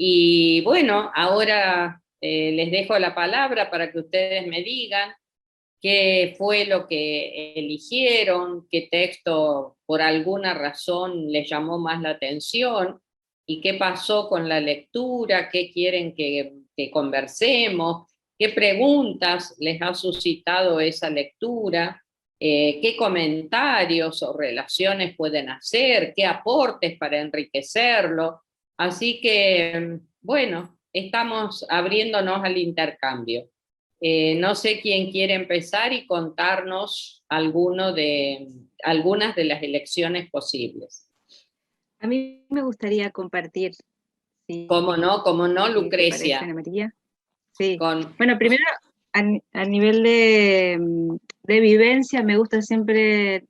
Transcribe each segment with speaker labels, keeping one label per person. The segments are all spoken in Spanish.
Speaker 1: Y bueno, ahora les dejo la palabra para que ustedes me digan qué fue lo que eligieron, qué texto por alguna razón les llamó más la atención y qué pasó con la lectura, qué quieren que conversemos, qué preguntas les ha suscitado esa lectura, qué comentarios o relaciones pueden hacer, qué aportes para enriquecerlo. Así que, bueno, estamos abriéndonos al intercambio. No sé quién quiere empezar y contarnos algunas de las elecciones posibles.
Speaker 2: A mí me gustaría compartir,
Speaker 1: Cómo no,
Speaker 2: si te parece,
Speaker 1: Lucrecia.
Speaker 2: Ana María. Sí.
Speaker 1: Con,
Speaker 2: Bueno, primero, a nivel de vivencia, me gusta siempre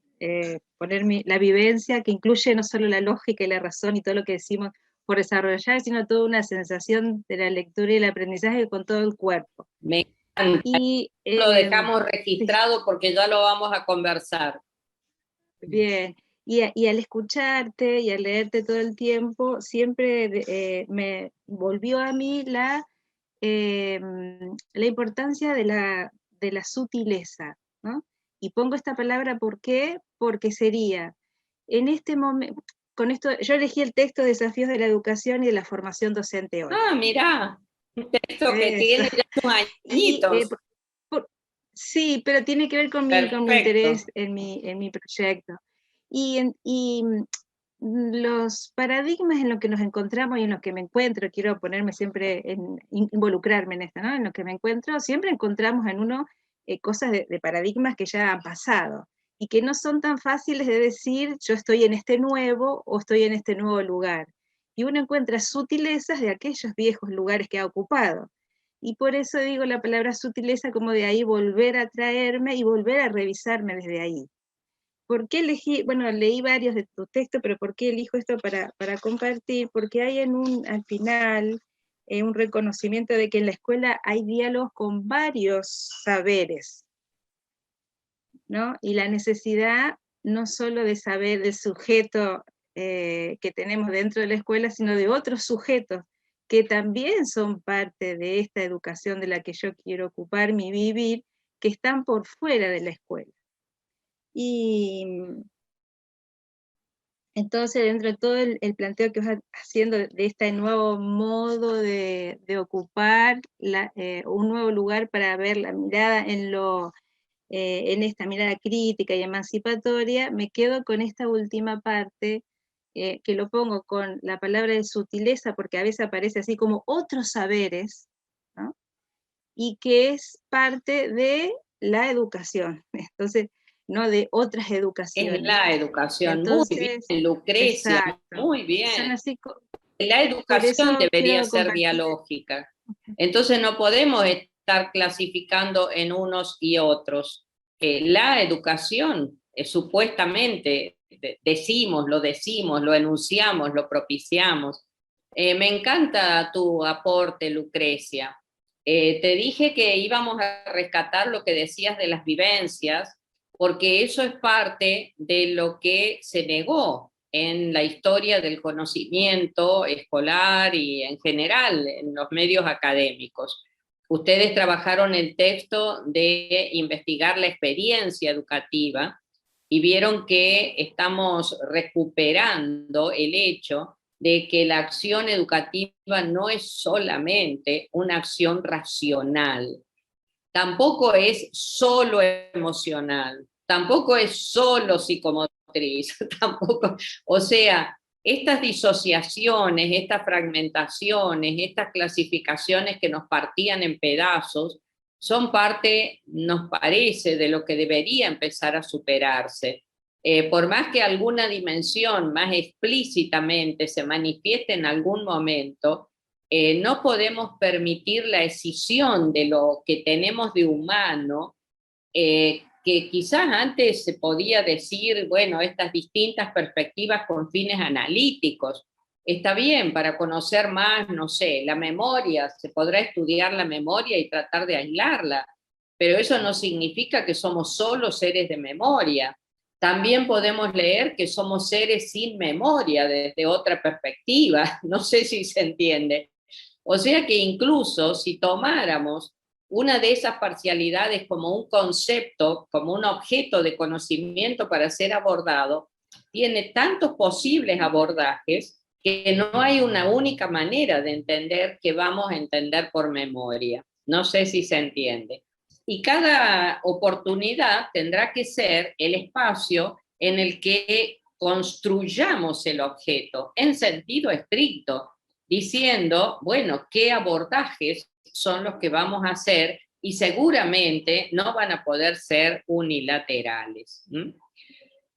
Speaker 2: poner la vivencia, que incluye no solo la lógica y la razón y todo lo que decimos por desarrollar, sino toda una sensación de la lectura y el aprendizaje con todo el cuerpo.
Speaker 1: Me encanta.
Speaker 2: Y
Speaker 1: Lo dejamos
Speaker 2: sí,
Speaker 1: registrado porque ya lo vamos a conversar.
Speaker 2: bien. Y al escucharte y al leerte todo el tiempo, siempre me volvió a mí la importancia de la sutileza, ¿no? Y pongo esta palabra, ¿por qué? Porque sería, en este momento, con esto, yo elegí el texto Desafíos de la Educación y de la Formación Docente hoy.
Speaker 1: Ah, mirá, un texto que
Speaker 2: Eso.
Speaker 1: tiene ya sus
Speaker 2: Y,
Speaker 1: añitos.
Speaker 2: por- sí, pero tiene que ver con mi interés
Speaker 1: Perfecto.
Speaker 2: en mi proyecto. Los paradigmas en los que nos encontramos y en los que me encuentro, quiero ponerme siempre involucrarme en esto, ¿no? En los que me encuentro, siempre encontramos en uno cosas de paradigmas que ya han pasado y que no son tan fáciles de decir yo estoy en este nuevo o estoy en este nuevo lugar. Y uno encuentra sutilezas de aquellos viejos lugares que ha ocupado. Y por eso digo la palabra sutileza, como de ahí volver a traerme y volver a revisarme desde ahí. ¿Por qué elegí? Bueno, leí varios de tu texto, pero ¿por qué elijo esto para compartir? Porque hay al final un reconocimiento de que en la escuela hay diálogos con varios saberes, ¿no? Y la necesidad no solo de saber del sujeto que tenemos dentro de la escuela, sino de otros sujetos que también son parte de esta educación de la que yo quiero ocuparme y vivir, que están por fuera de la escuela. Y entonces, dentro de todo el planteo que vas haciendo de este nuevo modo de ocupar un nuevo lugar para ver la mirada en esta mirada crítica y emancipatoria, me quedo con esta última parte, que lo pongo con la palabra de sutileza, porque a veces aparece así como otros saberes, ¿no? Y que es parte de la educación, entonces, no de otras
Speaker 1: Es
Speaker 2: educaciones.
Speaker 1: la educación. Muy
Speaker 2: Entonces,
Speaker 1: bien, Lucrecia,
Speaker 2: exacto.
Speaker 1: muy
Speaker 2: Son
Speaker 1: bien.
Speaker 2: así,
Speaker 1: La
Speaker 2: por
Speaker 1: educación
Speaker 2: eso
Speaker 1: debería
Speaker 2: quiero
Speaker 1: ser
Speaker 2: compartir.
Speaker 1: dialógica. Entonces no podemos estar clasificando en unos y otros. La educación, supuestamente, decimos, lo enunciamos, lo propiciamos. Me encanta tu aporte, Lucrecia. Te dije que íbamos a rescatar lo que decías de las vivencias, porque eso es parte de lo que se negó en la historia del conocimiento escolar y en general en los medios académicos. Ustedes trabajaron el texto de investigar la experiencia educativa y vieron que estamos recuperando el hecho de que la acción educativa no es solamente una acción racional, tampoco es solo emocional, tampoco es solo psicomotriz, tampoco, o sea, estas disociaciones, estas fragmentaciones, estas clasificaciones que nos partían en pedazos, son parte, nos parece, de lo que debería empezar a superarse. Por más que alguna dimensión más explícitamente se manifieste en algún momento, no podemos permitir la escisión de lo que tenemos de humano, que quizás antes se podía decir, bueno, estas distintas perspectivas con fines analíticos. Está bien, para conocer más, no sé, la memoria, se podrá estudiar la memoria y tratar de aislarla, pero eso no significa que somos solo seres de memoria. También podemos leer que somos seres sin memoria desde otra perspectiva, no sé si se entiende. O sea que incluso si tomáramos una de esas parcialidades como un concepto, como un objeto de conocimiento para ser abordado, tiene tantos posibles abordajes que no hay una única manera de entender que vamos a entender por memoria. No sé si se entiende. Y cada oportunidad tendrá que ser el espacio en el que construyamos el objeto en sentido estricto, diciendo, bueno, qué abordajes son los que vamos a hacer y seguramente no van a poder ser unilaterales.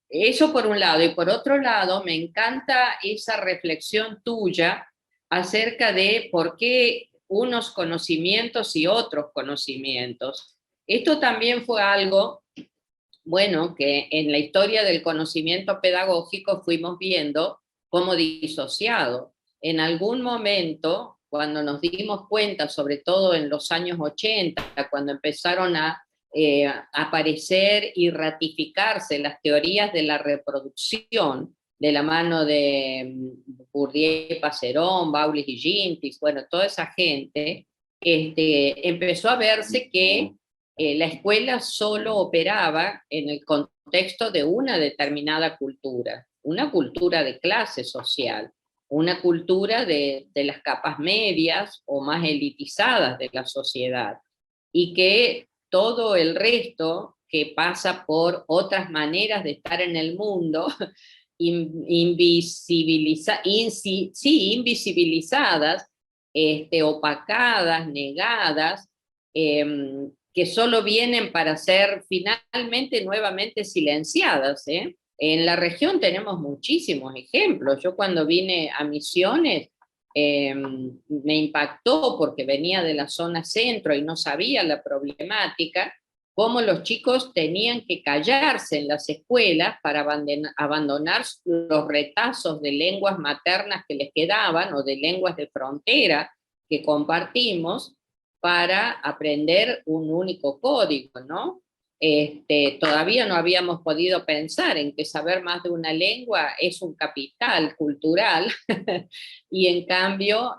Speaker 1: Eso por un lado. Y por otro lado, me encanta esa reflexión tuya acerca de por qué unos conocimientos y otros conocimientos. Esto también fue algo, bueno, que en la historia del conocimiento pedagógico fuimos viendo como disociado. En algún momento, cuando nos dimos cuenta, sobre todo en los años 80, cuando empezaron a aparecer y ratificarse las teorías de la reproducción, de la mano de Bourdieu, Passerón, Baulis y Gintis, bueno, toda esa gente, empezó a verse que la escuela solo operaba en el contexto de una determinada cultura, una cultura de clase social, una cultura de las capas medias o más elitizadas de la sociedad, y que todo el resto que pasa por otras maneras de estar en el mundo, invisibilizadas, opacadas, negadas, que solo vienen para ser finalmente nuevamente silenciadas. En la región tenemos muchísimos ejemplos. Yo cuando vine a Misiones me impactó porque venía de la zona centro y no sabía la problemática, cómo los chicos tenían que callarse en las escuelas para abandonar los retazos de lenguas maternas que les quedaban o de lenguas de frontera que compartimos para aprender un único código, ¿no? Todavía no habíamos podido pensar en que saber más de una lengua es un capital cultural y en cambio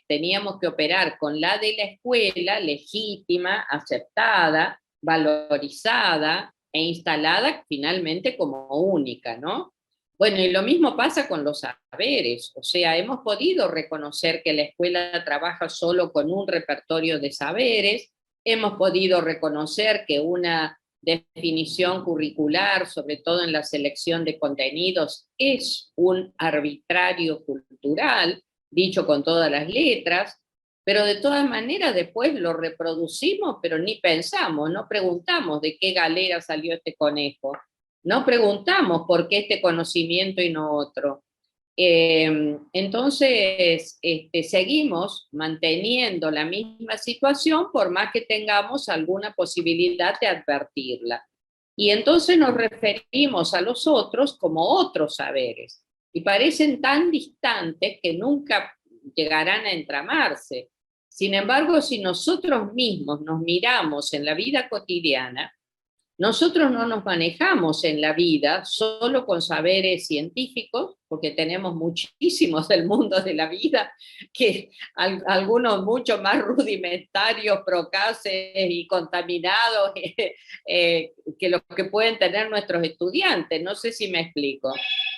Speaker 1: teníamos que operar con la de la escuela legítima, aceptada, valorizada e instalada finalmente como única, ¿no? Bueno, y lo mismo pasa con los saberes, o sea, hemos podido reconocer que la escuela trabaja solo con un repertorio de saberes, hemos podido reconocer que una definición curricular, sobre todo en la selección de contenidos, es un arbitrario cultural, dicho con todas las letras, pero de todas maneras después lo reproducimos, pero ni pensamos, no preguntamos de qué galera salió este conejo, no preguntamos por qué este conocimiento y no otro. Entonces, seguimos manteniendo la misma situación por más que tengamos alguna posibilidad de advertirla. Y entonces nos referimos a los otros como otros saberes. Y parecen tan distantes que nunca llegarán a entramarse. Sin embargo, si nosotros mismos nos miramos en la vida cotidiana, nosotros no nos manejamos en la vida solo con saberes científicos, porque tenemos muchísimos del mundo de la vida, que algunos mucho más rudimentarios, procaces y contaminados que los que pueden tener nuestros estudiantes. No sé si me explico.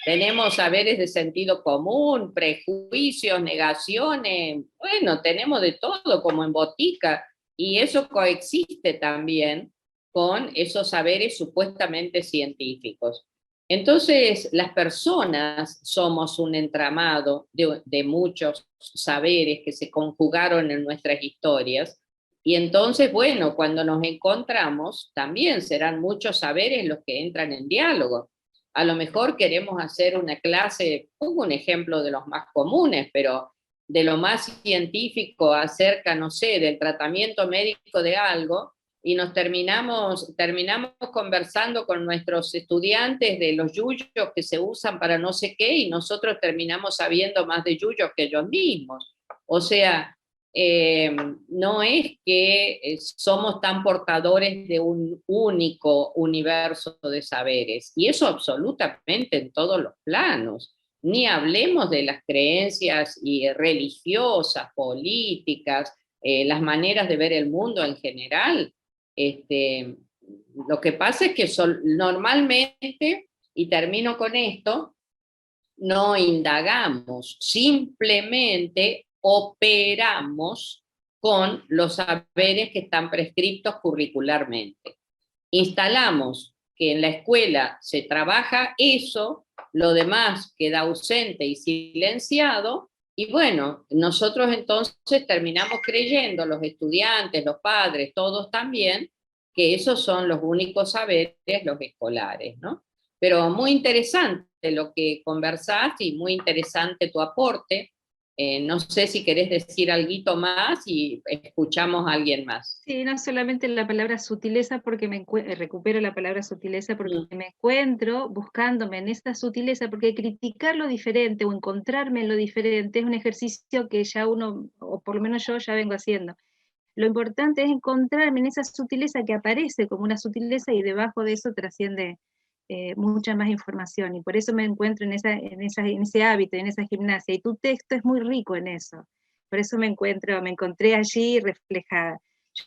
Speaker 1: Tenemos saberes de sentido común, prejuicios, negaciones, bueno, tenemos de todo como en botica, y eso coexiste también con esos saberes supuestamente científicos. Entonces, las personas somos un entramado de muchos saberes que se conjugaron en nuestras historias, y entonces, bueno, cuando nos encontramos, también serán muchos saberes los que entran en diálogo. A lo mejor queremos hacer una clase, pongo un ejemplo de los más comunes, pero de lo más científico acerca, no sé, del tratamiento médico de algo, y nos terminamos conversando con nuestros estudiantes de los yuyos que se usan para no sé qué, y nosotros terminamos sabiendo más de yuyos que ellos mismos. O sea, no es que somos tan portadores de un único universo de saberes, y eso absolutamente en todos los planos. ni hablemos de las creencias y religiosas, políticas, las maneras de ver el mundo en general. Lo que pasa es que normalmente, y termino con esto, no indagamos, simplemente operamos con los saberes que están prescriptos curricularmente. Instalamos que en la escuela se trabaja eso, lo demás queda ausente y silenciado, y bueno, nosotros entonces terminamos creyendo, los estudiantes, los padres, todos también, que esos son los únicos saberes, los escolares, ¿no? Pero muy interesante lo que conversaste y muy interesante tu aporte. No sé si querés decir algo más y escuchamos a alguien más.
Speaker 2: Sí, no solamente la palabra sutileza, porque recupero la palabra sutileza porque me encuentro buscándome en esta sutileza, porque criticar lo diferente o encontrarme en lo diferente es un ejercicio que ya uno, o por lo menos yo ya vengo haciendo. Lo importante es encontrarme en esa sutileza que aparece como una sutileza y debajo de eso trasciende mucha más información, y por eso me encuentro en ese hábito, en esa gimnasia, y tu texto es muy rico en eso. Por eso me encontré allí reflejada.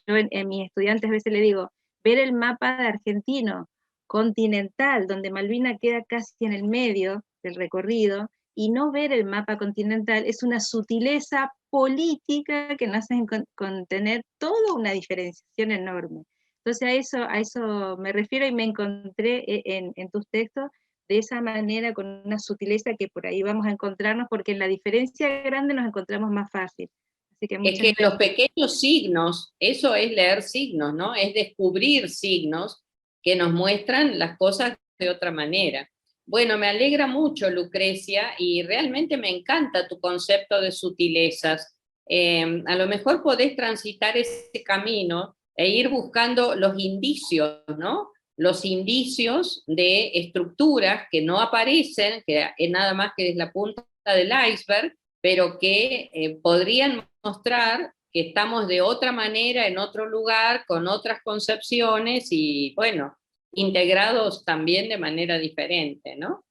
Speaker 2: Yo en mis estudiantes a veces le digo, ver el mapa de argentino, continental, donde Malvina queda casi en el medio del recorrido, y no ver el mapa continental es una sutileza política que nos hace contener toda una diferenciación enorme. Entonces a eso me refiero, y me encontré en tus textos de esa manera, con una sutileza que por ahí vamos a encontrarnos, porque en la diferencia grande nos encontramos más fácil. Así que
Speaker 1: Es
Speaker 2: muchas
Speaker 1: que los
Speaker 2: gracias.
Speaker 1: pequeños signos, eso es leer signos, ¿no? Es descubrir signos que nos muestran las cosas de otra manera. Bueno, me alegra mucho, Lucrecia, y realmente me encanta tu concepto de sutilezas. A lo mejor podés transitar ese camino e ir buscando los indicios, ¿no? Los indicios de estructuras que no aparecen, que es nada más que es la punta del iceberg, pero que podrían mostrar que estamos de otra manera, en otro lugar, con otras concepciones y, bueno, integrados también de manera diferente, ¿no?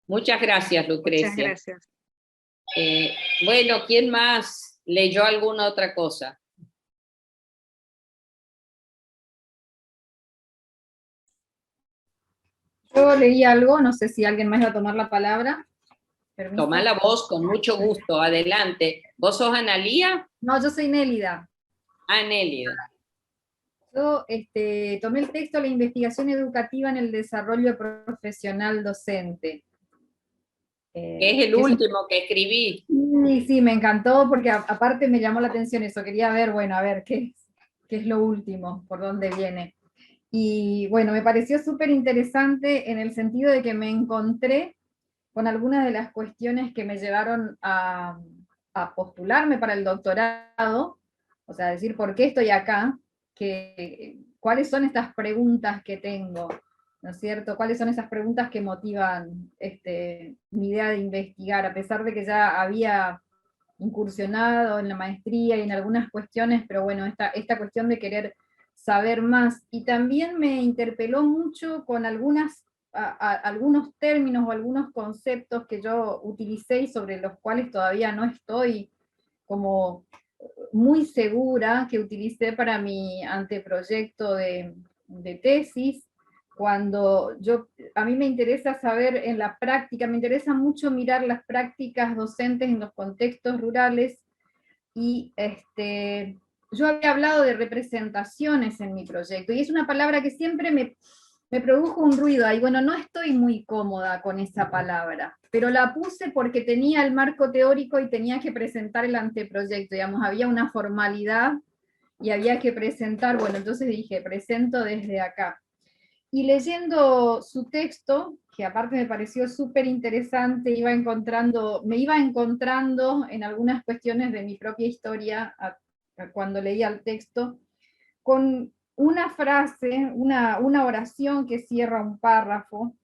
Speaker 1: Muchas gracias,
Speaker 2: Muchas
Speaker 1: Lucrecia.
Speaker 2: gracias.
Speaker 1: Eh, bueno, ¿quién más leyó alguna otra cosa?
Speaker 3: Yo leí algo, no sé si alguien más va a tomar la palabra. Permiso.
Speaker 1: Tomá la voz con mucho gusto, adelante. ¿Vos sos Analía?
Speaker 3: No, yo soy Nélida.
Speaker 1: Nélida.
Speaker 3: Yo tomé el texto La investigación educativa en el desarrollo profesional docente.
Speaker 1: Es el último que escribí.
Speaker 3: Sí, sí, me encantó porque aparte me llamó la atención eso. Quería ver, bueno, a ver qué es lo último, por dónde viene. Y bueno, me pareció súper interesante en el sentido de que me encontré con algunas de las cuestiones que me llevaron a postularme para el doctorado, o sea, decir por qué estoy acá, cuáles son estas preguntas que tengo, ¿no es cierto? ¿Cuáles son esas preguntas que motivan mi idea de investigar, a pesar de que ya había incursionado en la maestría y en algunas cuestiones, pero bueno, esta cuestión de querer saber más. Y también me interpeló mucho con algunos términos o algunos conceptos que yo utilicé y sobre los cuales todavía no estoy como muy segura, que utilicé para mi anteproyecto de tesis, cuando a mí me interesa saber en la práctica, me interesa mucho mirar las prácticas docentes en los contextos rurales, y yo había hablado de representaciones en mi proyecto, y es una palabra que siempre me produjo un ruido ahí. Bueno, no estoy muy cómoda con esa palabra, pero la puse porque tenía el marco teórico y tenía que presentar el anteproyecto, digamos, había una formalidad y había que presentar, bueno, entonces dije, presento desde acá. Y leyendo su texto, que aparte me pareció súper interesante, me iba encontrando en algunas cuestiones de mi propia historia cuando leía el texto, con una frase, una oración que cierra un párrafo,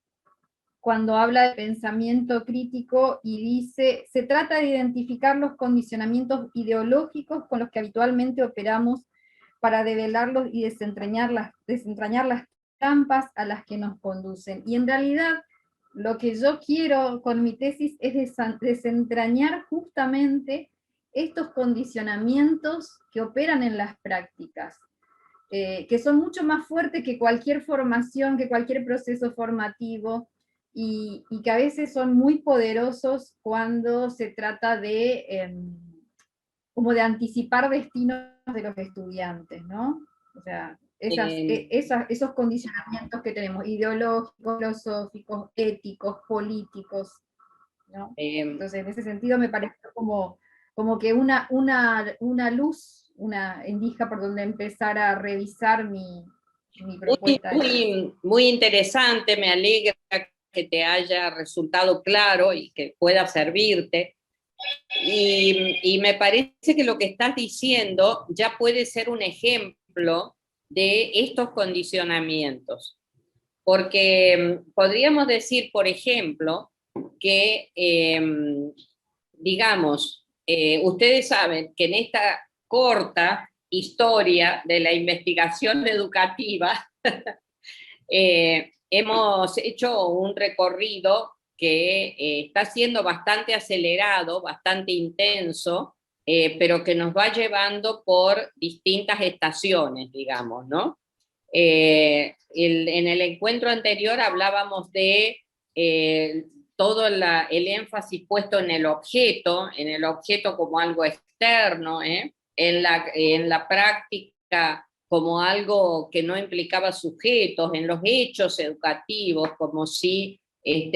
Speaker 3: cuando habla de pensamiento crítico y dice, se trata de identificar los condicionamientos ideológicos con los que habitualmente operamos para develarlos y desentrañar las trampas a las que nos conducen. Y en realidad lo que yo quiero con mi tesis es desentrañar justamente estos condicionamientos que operan en las prácticas, que son mucho más fuertes que cualquier formación, que cualquier proceso formativo, y que a veces son muy poderosos cuando se trata de, como de anticipar destinos de los estudiantes, ¿no? O sea, esos condicionamientos que tenemos, ideológicos, filosóficos, éticos, políticos, ¿no? Entonces, en ese sentido me parece como que una luz, una indija por donde empezar a revisar mi propuesta.
Speaker 1: Muy interesante, me alegra que te haya resultado claro y que pueda servirte. Y me parece que lo que estás diciendo ya puede ser un ejemplo de estos condicionamientos. Porque podríamos decir, por ejemplo, que, digamos, ustedes saben que en esta corta historia de la investigación educativa hemos hecho un recorrido que está siendo bastante acelerado, bastante intenso, pero que nos va llevando por distintas estaciones, digamos, ¿no? En el encuentro anterior hablábamos de todo el énfasis puesto en el objeto como algo externo, en la práctica como algo que no implicaba sujetos, en los hechos educativos como si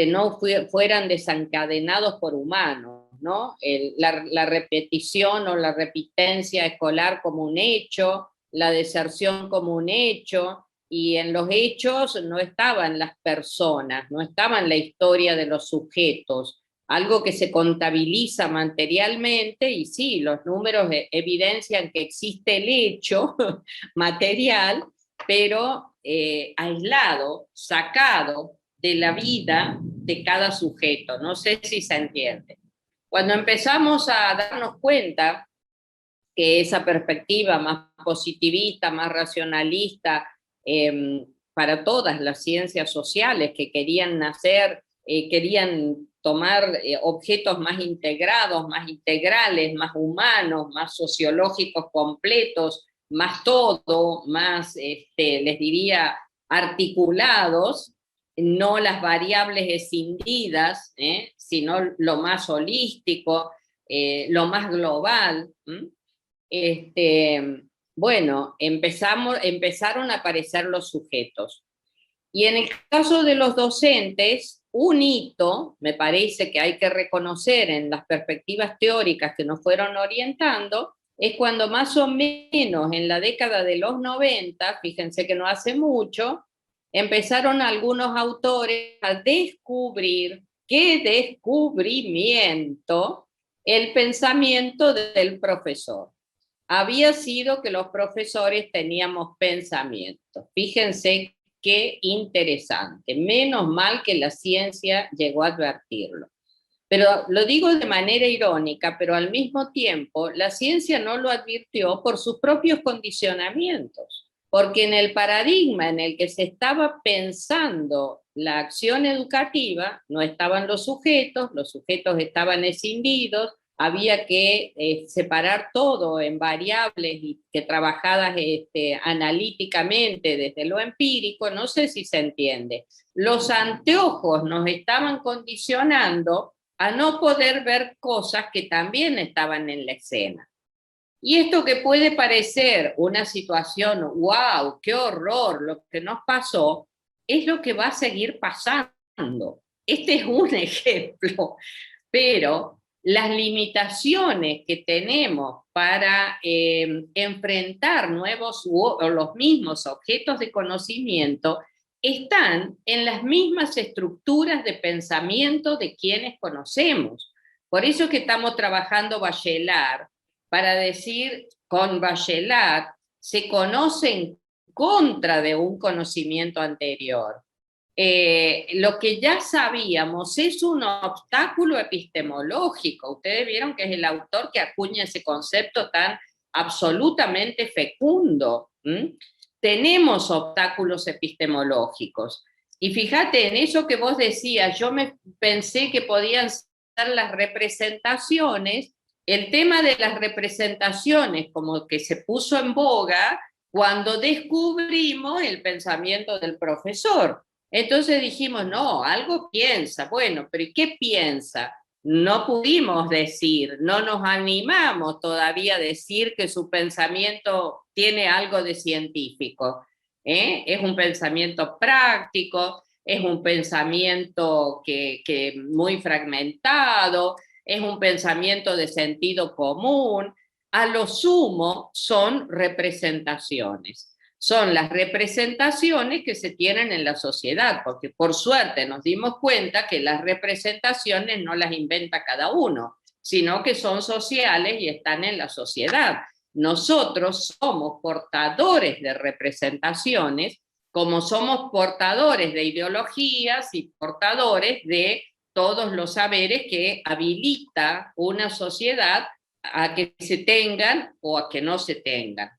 Speaker 1: no fueran desencadenados por humanos, ¿no? La repetición o la repitencia escolar como un hecho, la deserción como un hecho, y en los hechos no estaban las personas, no estaba en la historia de los sujetos, algo que se contabiliza materialmente, y sí, los números evidencian que existe el hecho material, pero aislado, sacado de la vida de cada sujeto. No sé si se entiende. Cuando empezamos a darnos cuenta que esa perspectiva más positivista, más racionalista, para todas las ciencias sociales que querían nacer, querían tomar objetos más integrados, más integrales, más humanos, más sociológicos completos, más todo, más, les diría, articulados, no las variables escindidas, sino lo más holístico, lo más global. Bueno, empezaron a aparecer los sujetos. Y en el caso de los docentes, un hito, me parece que hay que reconocer en las perspectivas teóricas que nos fueron orientando, es cuando más o menos en la década de los 90, fíjense que no hace mucho, empezaron algunos autores a descubrir, ¡qué descubrimiento!, el pensamiento del profesor. Había sido que los profesores teníamos pensamientos. Fíjense qué interesante. Menos mal que la ciencia llegó a advertirlo. Pero lo digo de manera irónica, pero al mismo tiempo la ciencia no lo advirtió por sus propios condicionamientos, porque en el paradigma en el que se estaba pensando la acción educativa no estaban los sujetos estaban escindidos, había que separar todo en variables y que trabajadas analíticamente desde lo empírico, no sé si se entiende. Los anteojos nos estaban condicionando a no poder ver cosas que también estaban en la escena. Y esto que puede parecer una situación, wow, qué horror lo que nos pasó, es lo que va a seguir pasando. Este es un ejemplo, pero las limitaciones que tenemos para enfrentar nuevos o los mismos objetos de conocimiento están en las mismas estructuras de pensamiento de quienes conocemos. Por eso es que estamos trabajando Bachelard, para decir, con Bachelard se conoce en contra de un conocimiento anterior. Lo que ya sabíamos es un obstáculo epistemológico. Ustedes vieron que es el autor que acuña ese concepto tan absolutamente fecundo. Tenemos obstáculos epistemológicos. Y fíjate, en eso que vos decías, yo me pensé que podían ser las representaciones, el tema de las representaciones como que se puso en boga cuando descubrimos el pensamiento del profesor. Entonces dijimos, no, algo piensa. Bueno, pero ¿qué piensa? No pudimos decir, no nos animamos todavía a decir que su pensamiento tiene algo de científico. Es un pensamiento práctico, es un pensamiento que muy fragmentado, es un pensamiento de sentido común. A lo sumo son representaciones. Son las representaciones que se tienen en la sociedad, porque por suerte nos dimos cuenta que las representaciones no las inventa cada uno, sino que son sociales y están en la sociedad. Nosotros somos portadores de representaciones, como somos portadores de ideologías y portadores de todos los saberes que habilita una sociedad a que se tengan o a que no se tengan.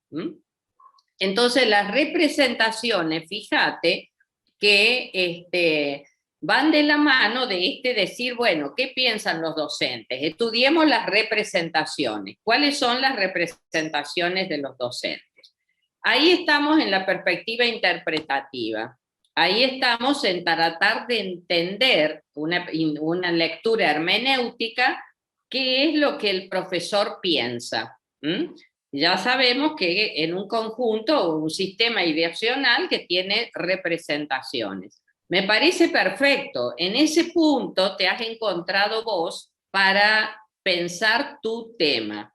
Speaker 1: Entonces las representaciones, fíjate, que van de la mano de decir, bueno, ¿qué piensan los docentes? Estudiemos las representaciones. ¿Cuáles son las representaciones de los docentes? Ahí estamos en la perspectiva interpretativa. Ahí estamos en tratar de entender una lectura hermenéutica, qué es lo que el profesor piensa. Ya sabemos que en un conjunto, un sistema ideacional que tiene representaciones. Me parece perfecto. En ese punto te has encontrado vos para pensar tu tema.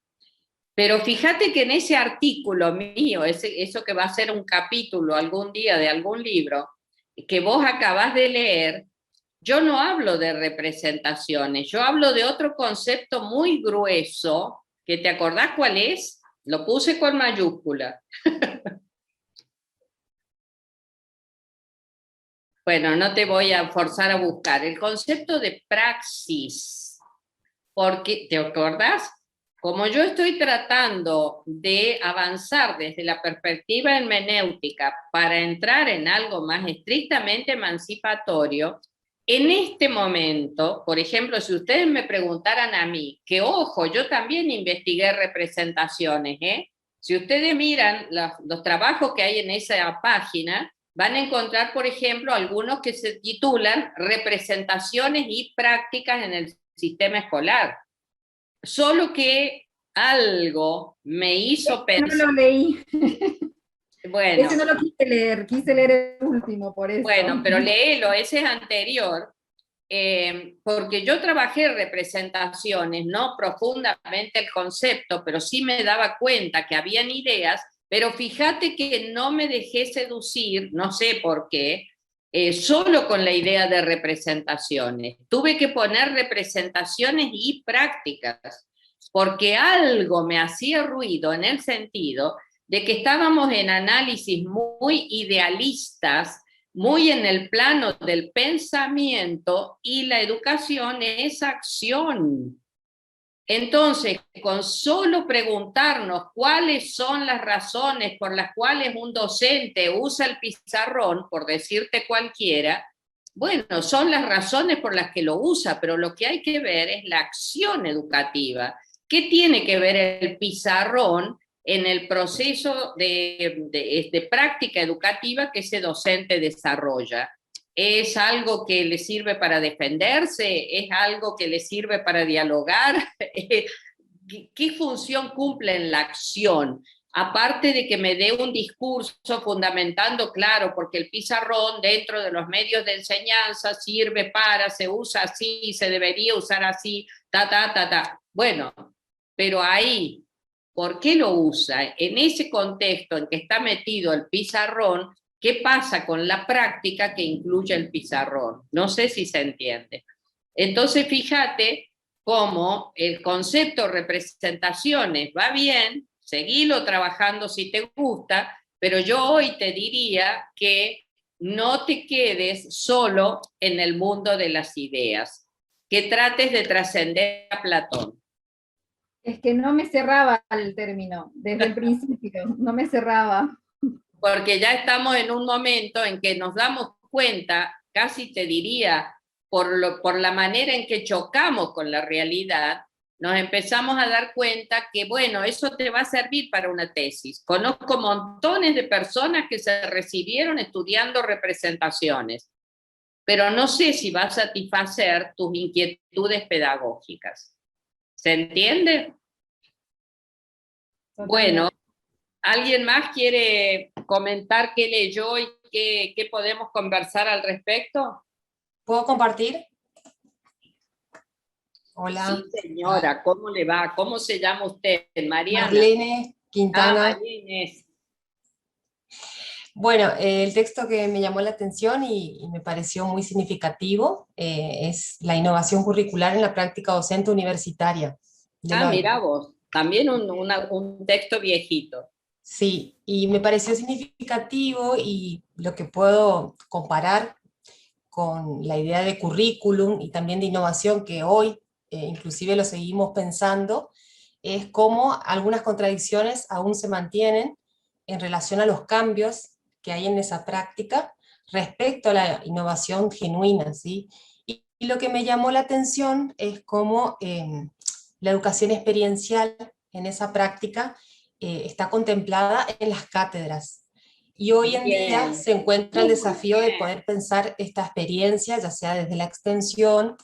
Speaker 1: Pero fíjate que en ese artículo mío, eso que va a ser un capítulo algún día de algún libro, que vos acabás de leer, yo no hablo de representaciones, yo hablo de otro concepto muy grueso, que te acordás cuál es, lo puse con mayúscula. Bueno, no te voy a forzar a buscar. El concepto de praxis, porque, ¿te acordás? Como yo estoy tratando de avanzar desde la perspectiva hermenéutica para entrar en algo más estrictamente emancipatorio, en este momento, por ejemplo, si ustedes me preguntaran a mí, que ojo, yo también investigué representaciones, si ustedes miran los trabajos que hay en esa página, van a encontrar, por ejemplo, algunos que se titulan Representaciones y prácticas en el sistema escolar. Solo que algo me hizo pensar...
Speaker 3: No lo leí.
Speaker 1: Bueno,
Speaker 3: ese no lo quise leer el último, por eso.
Speaker 1: Bueno, pero léelo, ese es anterior, porque yo trabajé representaciones, no profundamente el concepto, pero sí me daba cuenta que habían ideas, pero fíjate que no me dejé seducir, no sé por qué, solo con la idea de representaciones. Tuve que poner representaciones y prácticas, porque algo me hacía ruido en el sentido de que estábamos en análisis muy idealistas, muy en el plano del pensamiento, y la educación es acción. Entonces, con solo preguntarnos cuáles son las razones por las cuales un docente usa el pizarrón, por decirte cualquiera, bueno, son las razones por las que lo usa, pero lo que hay que ver es la acción educativa. ¿Qué tiene que ver el pizarrón en el proceso de práctica educativa que ese docente desarrolla? ¿Es algo que le sirve para defenderse? ¿Es algo que le sirve para dialogar? ¿Qué función cumple en la acción? Aparte de que me dé un discurso fundamentando, claro, porque el pizarrón dentro de los medios de enseñanza sirve para, se usa así, se debería usar así, ta. Bueno, pero ahí, ¿por qué lo usa? En ese contexto en que está metido el pizarrón, ¿qué pasa con la práctica que incluye el pizarrón? No sé si se entiende. Entonces, fíjate cómo el concepto representaciones va bien, seguilo trabajando si te gusta, pero yo hoy te diría que no te quedes solo en el mundo de las ideas, que trates de trascender a Platón.
Speaker 3: Es que no me cerraba el término, desde el principio, no me cerraba.
Speaker 1: Porque ya estamos en un momento en que nos damos cuenta casi te diría, por la manera en que chocamos con la realidad, nos empezamos a dar cuenta que, bueno, eso te va a servir para una tesis. Conozco montones de personas que se recibieron estudiando representaciones, pero no sé si va a satisfacer tus inquietudes pedagógicas. ¿Se entiende? Bueno, ¿alguien más quiere comentar qué leyó y qué podemos conversar al respecto?
Speaker 4: ¿Puedo compartir? Hola.
Speaker 1: Sí, señora, ¿cómo le va? ¿Cómo se llama usted? Mariana.
Speaker 4: Marlene Quintana.
Speaker 1: María Inés.
Speaker 4: Bueno, el texto que me llamó la atención y me pareció muy significativo es la innovación curricular en la práctica docente universitaria.
Speaker 1: Mira vos, también un texto viejito.
Speaker 4: Sí, y me pareció significativo y lo que puedo comparar con la idea de currículum y también de innovación que hoy inclusive lo seguimos pensando, es cómo algunas contradicciones aún se mantienen en relación a los cambios que hay en esa práctica respecto a la innovación genuina, ¿sí? Y lo que me llamó la atención es cómo la educación experiencial en esa práctica está contemplada en las cátedras. Y hoy en día se encuentra el desafío de poder pensar esta experiencia, ya sea desde la extensión,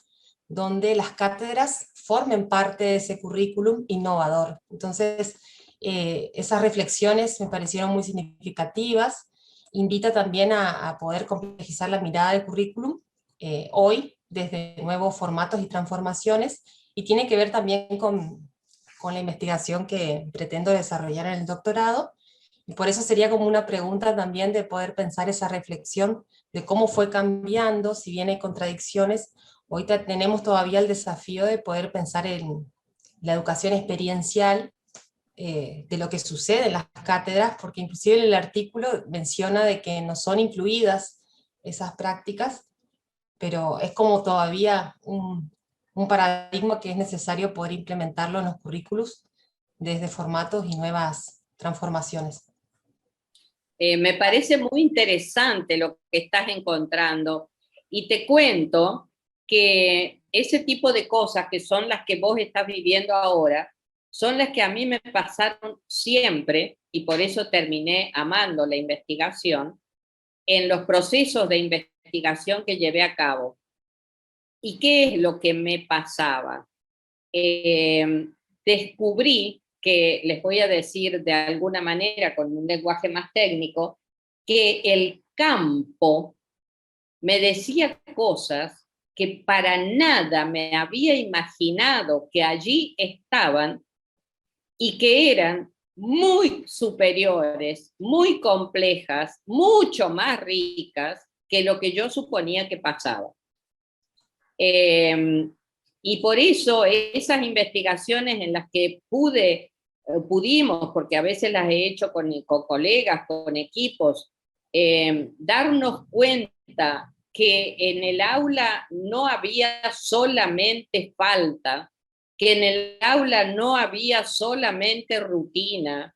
Speaker 4: donde las cátedras formen parte de ese currículum innovador. Entonces, esas reflexiones me parecieron muy significativas. Invita también a poder complejizar la mirada del currículum hoy, desde nuevos formatos y transformaciones, y tiene que ver también con la investigación que pretendo desarrollar en el doctorado. Y por eso sería como una pregunta también de poder pensar esa reflexión de cómo fue cambiando, si bien hay contradicciones, hoy tenemos todavía el desafío de poder pensar en la educación experiencial, de lo que sucede en las cátedras, porque inclusive en el artículo menciona de que no son incluidas esas prácticas, pero es como todavía un paradigma que es necesario poder implementarlo en los currículos desde formatos y nuevas transformaciones.
Speaker 1: Me parece muy interesante lo que estás encontrando y te cuento que ese tipo de cosas que son las que vos estás viviendo ahora, son las que a mí me pasaron siempre, y por eso terminé amando la investigación, en los procesos de investigación que llevé a cabo. ¿Y qué es lo que me pasaba? Descubrí que, les voy a decir de alguna manera, con un lenguaje más técnico, que el campo me decía cosas que para nada me había imaginado que allí estaban y que eran muy superiores, muy complejas, mucho más ricas que lo que yo suponía que pasaba. Y por eso esas investigaciones en las que pudimos, porque a veces las he hecho con colegas, con equipos, darnos cuenta que en el aula no había solamente falta, que en el aula no había solamente rutina,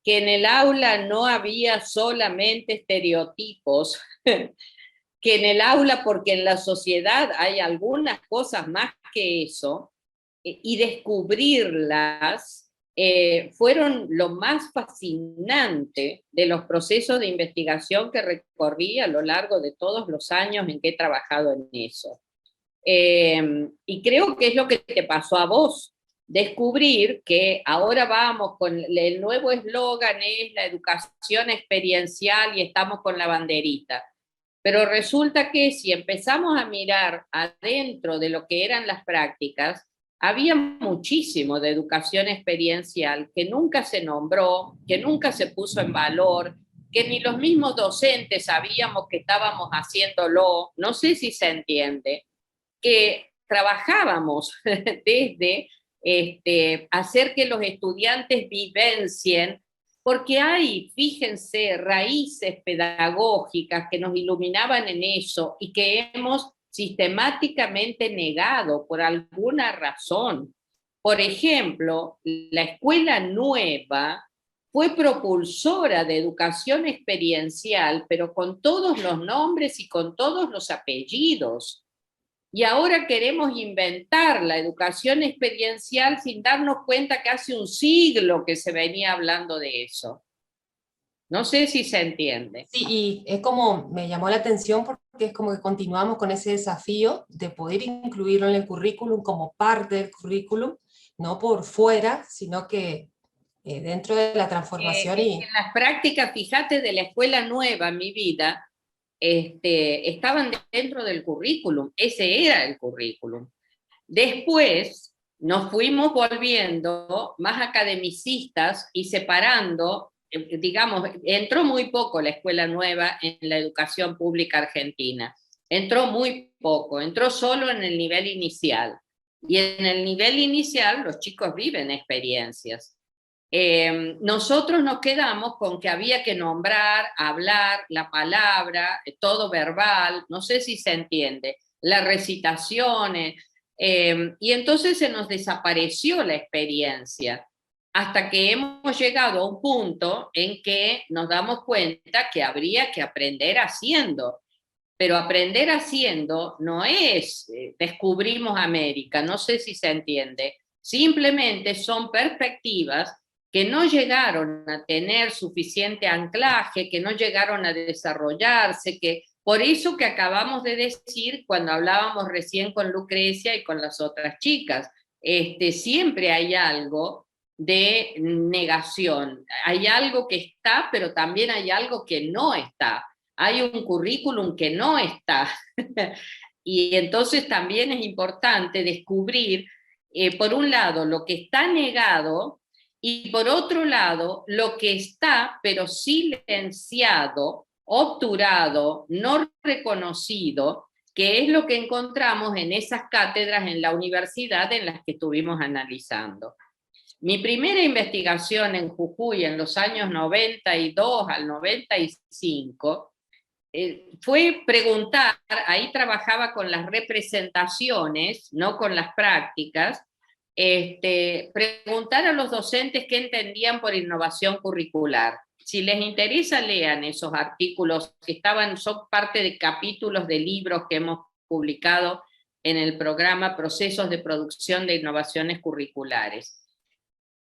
Speaker 1: que en el aula no había solamente estereotipos, que en el aula, porque en la sociedad hay algunas cosas más que eso, y descubrirlas fueron lo más fascinante de los procesos de investigación que recorrí a lo largo de todos los años en que he trabajado en eso. Y creo que es lo que te pasó a vos, descubrir que ahora vamos con el nuevo eslogan es la educación experiencial y estamos con la banderita. Pero resulta que si empezamos a mirar adentro de lo que eran las prácticas, había muchísimo de educación experiencial que nunca se nombró, que nunca se puso en valor, que ni los mismos docentes sabíamos que estábamos haciéndolo, no sé si se entiende, que trabajábamos desde hacer que los estudiantes vivencien, porque hay, fíjense, raíces pedagógicas que nos iluminaban en eso y que hemos sistemáticamente negado por alguna razón. Por ejemplo, la escuela nueva fue propulsora de educación experiencial, pero con todos los nombres y con todos los apellidos. Y ahora queremos inventar la educación experiencial sin darnos cuenta que hace un siglo que se venía hablando de eso. No sé si se entiende.
Speaker 4: Sí, y es como, me llamó la atención porque es como que continuamos con ese desafío de poder incluirlo en el currículum como parte del currículum, no por fuera, sino que dentro de la transformación.
Speaker 1: En las prácticas, fíjate, de la escuela nueva, mi vida, estaban dentro del currículum, ese era el currículum. Después nos fuimos volviendo más academicistas y separando, digamos, entró muy poco la escuela nueva en la educación pública argentina, entró muy poco, entró solo en el nivel inicial. Y en el nivel inicial los chicos viven experiencias. Nosotros nos quedamos con que había que nombrar, hablar, la palabra, todo verbal, no sé si se entiende, las recitaciones, y entonces se nos desapareció la experiencia, hasta que hemos llegado a un punto en que nos damos cuenta que habría que aprender haciendo, pero aprender haciendo no es descubrimos América, no sé si se entiende, simplemente son perspectivas que no llegaron a tener suficiente anclaje, que no llegaron a desarrollarse, que por eso que acabamos de decir cuando hablábamos recién con Lucrecia y con las otras chicas, siempre hay algo de negación, hay algo que está, pero también hay algo que no está, hay un currículum que no está, y entonces también es importante descubrir, por un lado, lo que está negado, y por otro lado, lo que está, pero silenciado, obturado, no reconocido, que es lo que encontramos en esas cátedras en la universidad en las que estuvimos analizando. Mi primera investigación en Jujuy en los años 92 al 95 fue preguntar, ahí trabajaba con las representaciones, no con las prácticas, preguntar a los docentes qué entendían por innovación curricular. Si les interesa, lean esos artículos que son parte de capítulos de libros que hemos publicado en el programa Procesos de Producción de Innovaciones Curriculares.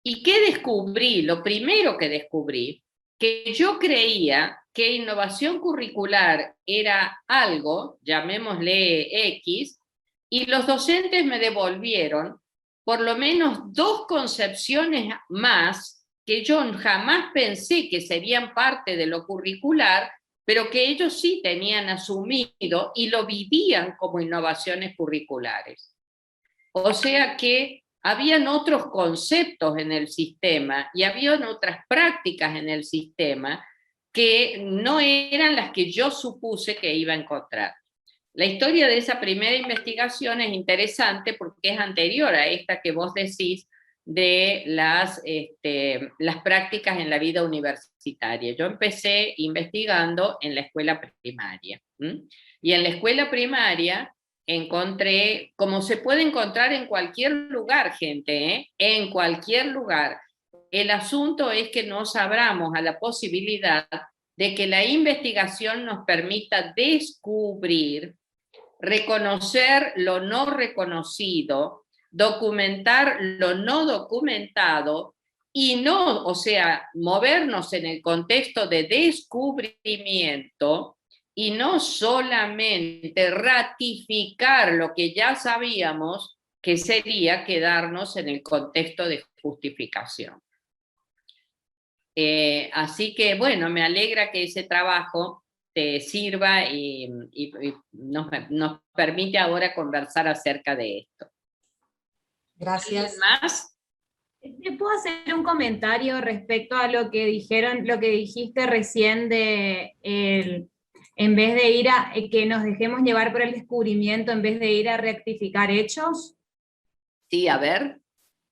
Speaker 1: ¿Y qué descubrí? Lo primero que descubrí, que yo creía que innovación curricular era algo, llamémosle X, y los docentes me devolvieron por lo menos 2 concepciones más que yo jamás pensé que serían parte de lo curricular, pero que ellos sí tenían asumido y lo vivían como innovaciones curriculares. O sea que habían otros conceptos en el sistema y habían otras prácticas en el sistema que no eran las que yo supuse que iba a encontrar. La historia de esa primera investigación es interesante porque es anterior a esta que vos decís de las prácticas en la vida universitaria. Yo empecé investigando en la escuela primaria. Y en la escuela primaria encontré, como se puede encontrar en cualquier lugar, gente, en cualquier lugar. El asunto es que nos abramos a la posibilidad de que la investigación nos permita descubrir, reconocer lo no reconocido, documentar lo no documentado y no, o sea, movernos en el contexto de descubrimiento y no solamente ratificar lo que ya sabíamos, que sería quedarnos en el contexto de justificación. Así que, bueno, me alegra que ese trabajo te sirva y nos permite ahora conversar acerca de esto.
Speaker 4: Gracias.
Speaker 1: ¿Alguien más?
Speaker 5: ¿Te puedo hacer un comentario respecto a lo que dijiste recién de en vez de ir a que nos dejemos llevar por el descubrimiento en vez de ir a rectificar hechos?
Speaker 1: Sí, a ver.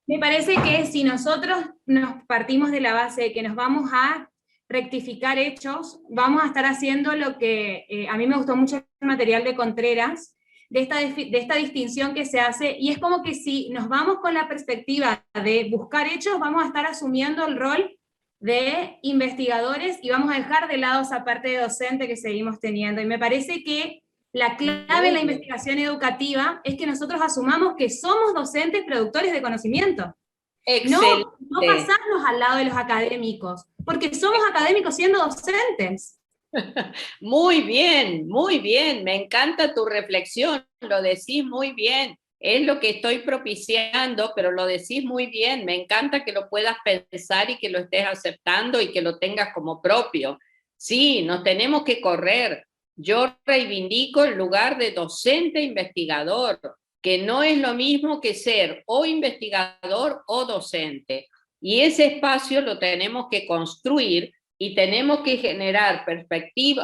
Speaker 5: Me parece que si nosotros nos partimos de la base de que nos vamos a rectificar hechos, vamos a estar haciendo lo que a mí me gustó mucho el material de Contreras, de esta distinción que se hace, y es como que si nos vamos con la perspectiva de buscar hechos, vamos a estar asumiendo el rol de investigadores y vamos a dejar de lado esa parte de docente que seguimos teniendo. Y me parece que la clave en la investigación educativa es que nosotros asumamos que somos docentes productores de conocimiento.
Speaker 1: Excelente.
Speaker 5: No pasarnos al lado de los académicos, porque somos académicos siendo docentes.
Speaker 1: Muy bien, me encanta tu reflexión, lo decís muy bien, es lo que estoy propiciando, pero lo decís muy bien, me encanta que lo puedas pensar y que lo estés aceptando y que lo tengas como propio. Sí, nos tenemos que correr. Yo reivindico el lugar de docente investigador, que no es lo mismo que ser o investigador o docente. Y ese espacio lo tenemos que construir y tenemos que generar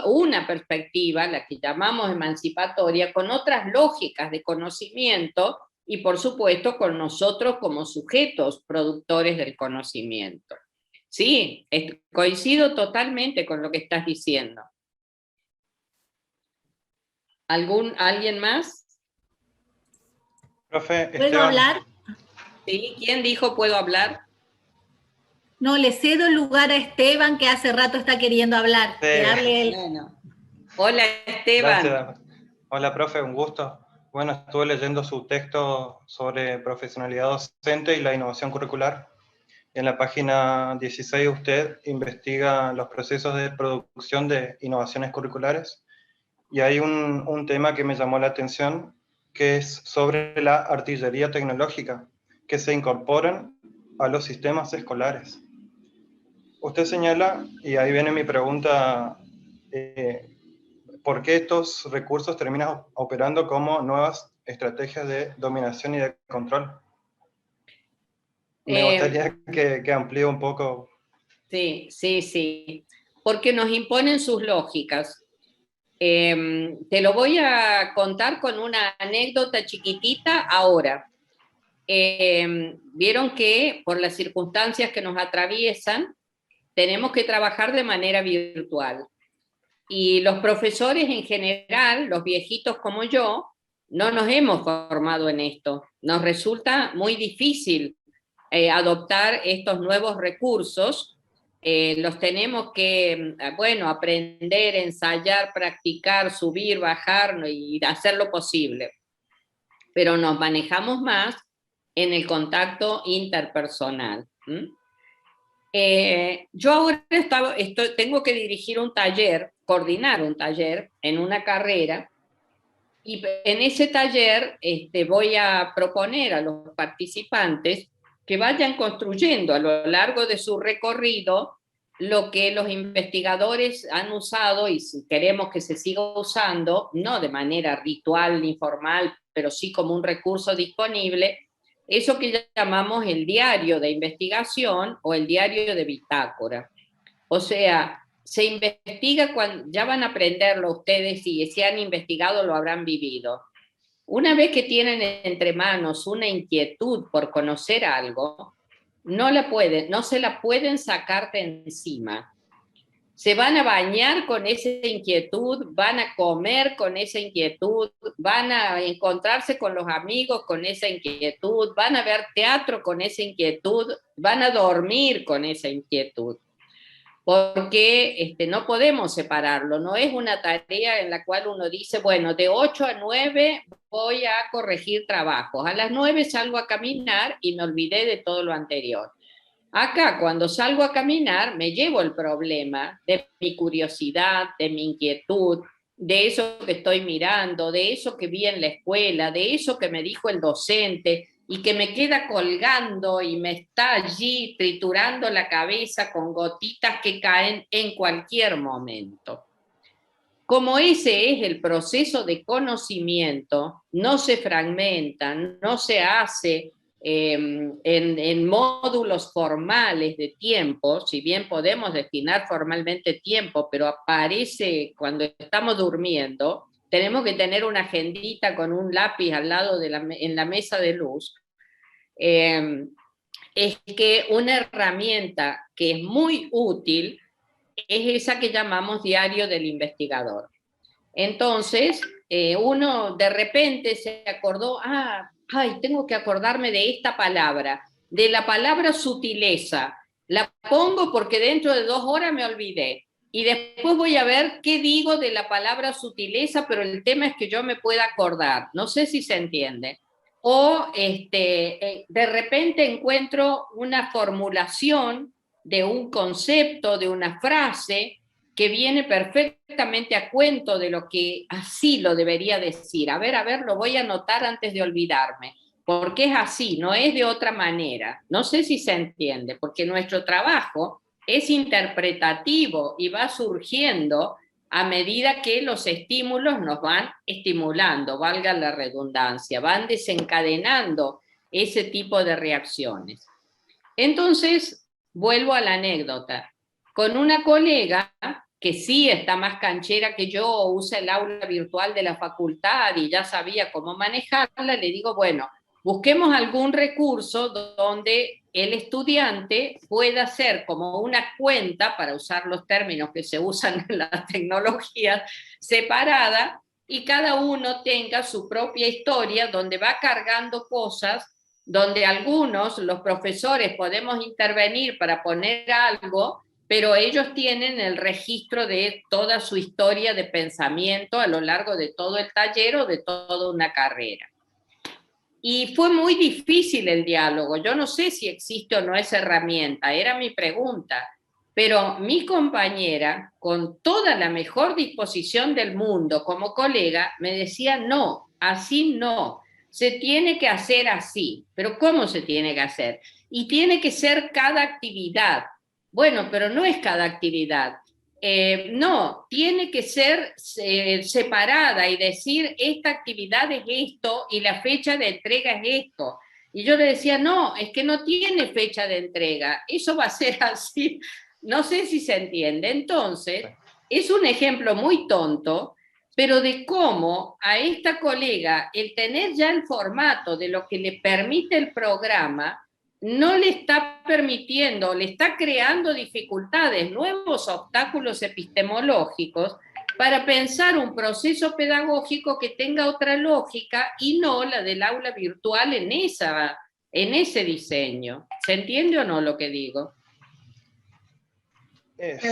Speaker 1: una perspectiva, la que llamamos emancipatoria, con otras lógicas de conocimiento y por supuesto con nosotros como sujetos productores del conocimiento. Sí, coincido totalmente con lo que estás diciendo. ¿Alguien más?
Speaker 6: Profe,
Speaker 7: ¿Puedo
Speaker 6: Esteban.
Speaker 7: hablar?
Speaker 1: ¿Sí? ¿Quién dijo puedo hablar?
Speaker 7: No, le cedo el lugar a Esteban, que hace rato está queriendo hablar.
Speaker 6: Sí.
Speaker 7: Que hable él.
Speaker 1: Bueno. Hola, Esteban.
Speaker 6: Gracias. Hola, profe, un gusto. Bueno, estuve leyendo su texto sobre profesionalidad docente y la innovación curricular. En la página 16 usted investiga los procesos de producción de innovaciones curriculares y hay un tema que me llamó la atención, que es sobre la artillería tecnológica que se incorporan a los sistemas escolares. Usted señala, y ahí viene mi pregunta, ¿por qué estos recursos terminan operando como nuevas estrategias de dominación y de control? Me gustaría que amplíe un poco.
Speaker 1: Sí, porque nos imponen sus lógicas. Te lo voy a contar con una anécdota chiquitita ahora. Vieron que por las circunstancias que nos atraviesan, tenemos que trabajar de manera virtual. Y los profesores en general, los viejitos como yo, no nos hemos formado en esto. Nos resulta muy difícil adoptar estos nuevos recursos. Los tenemos que, bueno, aprender, ensayar, practicar, subir, bajar y hacer lo posible. Pero nos manejamos más en el contacto interpersonal. Yo ahora tengo que dirigir un taller, coordinar un taller en una carrera, y en ese taller voy a proponer a los participantes que vayan construyendo a lo largo de su recorrido lo que los investigadores han usado, y si queremos que se siga usando, no de manera ritual ni formal, pero sí como un recurso disponible, eso que llamamos el diario de investigación o el diario de bitácora. O sea, se investiga cuando ya van a aprenderlo ustedes, y si han investigado lo habrán vivido. Una vez que tienen entre manos una inquietud por conocer algo, no se la pueden sacar de encima. Se van a bañar con esa inquietud, van a comer con esa inquietud, van a encontrarse con los amigos con esa inquietud, van a ver teatro con esa inquietud, van a dormir con esa inquietud. Porque no podemos separarlo, no es una tarea en la cual uno dice, bueno, de 8 a 9 voy a corregir trabajos, a las 9 salgo a caminar y me olvidé de todo lo anterior. Acá, cuando salgo a caminar, me llevo el problema de mi curiosidad, de mi inquietud, de eso que estoy mirando, de eso que vi en la escuela, de eso que me dijo el docente, y que me queda colgando y me está allí triturando la cabeza con gotitas que caen en cualquier momento. Como ese es el proceso de conocimiento, no se fragmenta, no se hace en módulos formales de tiempo, si bien podemos destinar formalmente tiempo, pero aparece cuando estamos durmiendo. Tenemos que tener una agendita con un lápiz al lado en la mesa de luz. Es que una herramienta que es muy útil es esa que llamamos diario del investigador. Entonces, uno de repente se acordó, tengo que acordarme de esta palabra, de la palabra sutileza, La pongo porque dentro de 2 horas me olvidé. Y después voy a ver qué digo de la palabra sutileza, pero el tema es que yo me pueda acordar. No sé si se entiende. O de repente encuentro una formulación de un concepto, de una frase, que viene perfectamente a cuento de lo que así lo debería decir. A ver, lo voy a anotar antes de olvidarme, porque es así, no es de otra manera. No sé si se entiende, porque nuestro trabajo es interpretativo y va surgiendo a medida que los estímulos nos van estimulando, valga la redundancia, van desencadenando ese tipo de reacciones. Entonces, vuelvo a la anécdota. Con una colega que sí está más canchera que yo, usa el aula virtual de la facultad y ya sabía cómo manejarla, le digo, bueno, busquemos algún recurso donde el estudiante pueda hacer como una cuenta, para usar los términos que se usan en las tecnologías, separada, y cada uno tenga su propia historia donde va cargando cosas, donde algunos, los profesores, podemos intervenir para poner algo, pero ellos tienen el registro de toda su historia de pensamiento a lo largo de todo el taller o de toda una carrera. Y fue muy difícil el diálogo. Yo no sé si existe o no esa herramienta, era mi pregunta. Pero mi compañera, con toda la mejor disposición del mundo como colega, me decía, no, así no, se tiene que hacer así. ¿Pero cómo se tiene que hacer? Y tiene que ser cada actividad. Bueno, pero no es cada actividad. No, tiene que ser separada y decir, esta actividad es esto y la fecha de entrega es esto. Y yo le decía, no, es que no tiene fecha de entrega, eso va a ser así. No sé si se entiende. Entonces, es un ejemplo muy tonto, pero de cómo a esta colega el tener ya el formato de lo que le permite el programa no le está permitiendo, le está creando dificultades, nuevos obstáculos epistemológicos para pensar un proceso pedagógico que tenga otra lógica y no la del aula virtual en ese diseño. ¿Se entiende o no lo que digo?
Speaker 6: Sí,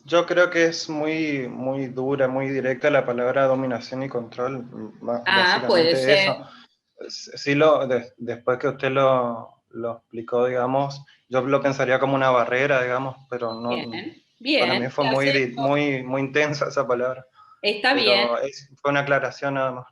Speaker 6: yo creo que es muy, muy dura, muy directa la palabra dominación y control.
Speaker 1: Puede ser.
Speaker 6: Eso. Sí, después que usted lo explicó, digamos, yo lo pensaría como una barrera, digamos, pero no.
Speaker 1: Bien,
Speaker 6: para mí fue muy intensa esa palabra.
Speaker 1: Está bien.
Speaker 6: Fue una aclaración nada más.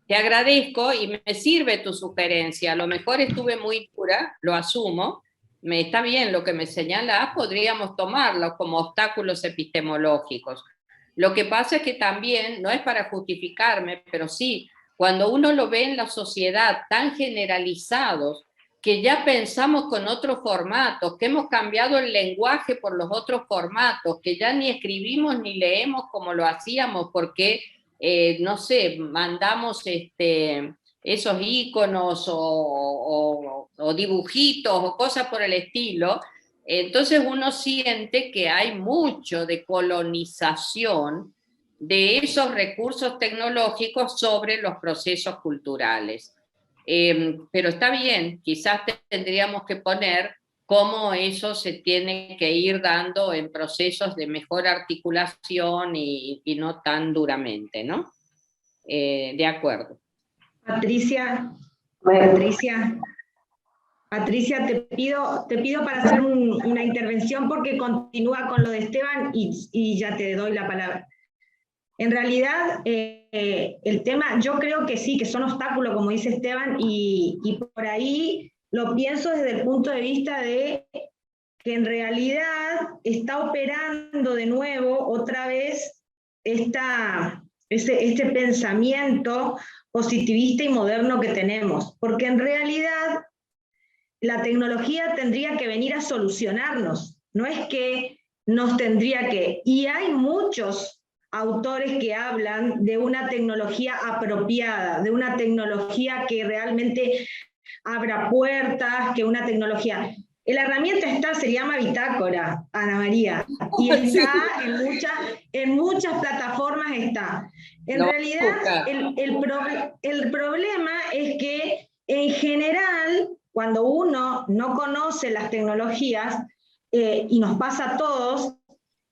Speaker 1: Te agradezco y me sirve tu sugerencia. A lo mejor estuve muy dura, lo asumo. Está bien lo que me señalas, podríamos tomarlo como obstáculos epistemológicos. Lo que pasa es que también, no es para justificarme, pero sí, cuando uno lo ve en la sociedad tan generalizados, que ya pensamos con otros formatos, que hemos cambiado el lenguaje por los otros formatos, que ya ni escribimos ni leemos como lo hacíamos, porque, no sé, mandamos esos íconos o dibujitos o cosas por el estilo, entonces uno siente que hay mucho de colonización de esos recursos tecnológicos sobre los procesos culturales. Pero está bien, quizás tendríamos que poner cómo eso se tiene que ir dando en procesos de mejor articulación y no tan duramente, ¿no? De acuerdo.
Speaker 8: Patricia, te pido para hacer una intervención porque continúa con lo de Esteban y ya te doy la palabra. En realidad, el tema, yo creo que sí, que son obstáculos, como dice Esteban, y por ahí lo pienso desde el punto de vista de que en realidad está operando de nuevo otra vez este pensamiento positivista y moderno que tenemos, porque en realidad la tecnología tendría que venir a solucionarnos, no es que nos tendría que, y hay muchos autores que hablan de una tecnología apropiada, de una tecnología que realmente abra puertas, que una tecnología... La herramienta se llama Bitácora, Ana María, y está en muchas plataformas está. En realidad, el problema es que en general cuando uno no conoce las tecnologías, y nos pasa a todos,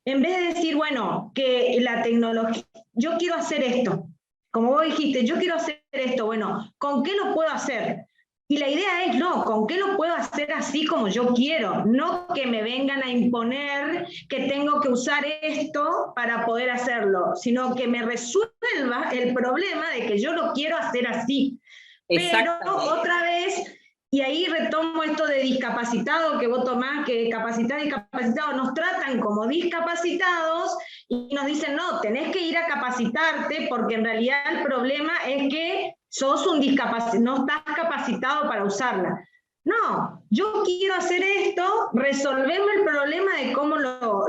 Speaker 8: en vez de decir, bueno, que la tecnología, yo quiero hacer esto, como vos dijiste, yo quiero hacer esto, bueno, ¿con qué lo puedo hacer? Y la idea es, no, ¿con qué lo puedo hacer así como yo quiero? No que me vengan a imponer que tengo que usar esto para poder hacerlo, sino que me resuelva el problema de que yo lo quiero hacer así. Pero otra vez, y ahí retomo esto de discapacitado que vos tomás, que capacitar y discapacitado nos tratan como discapacitados y nos dicen, no, tenés que ir a capacitarte porque en realidad el problema es que sos un discapacitado, no estás capacitado para usarla. No, yo quiero hacer esto, resolverme el problema de cómo lo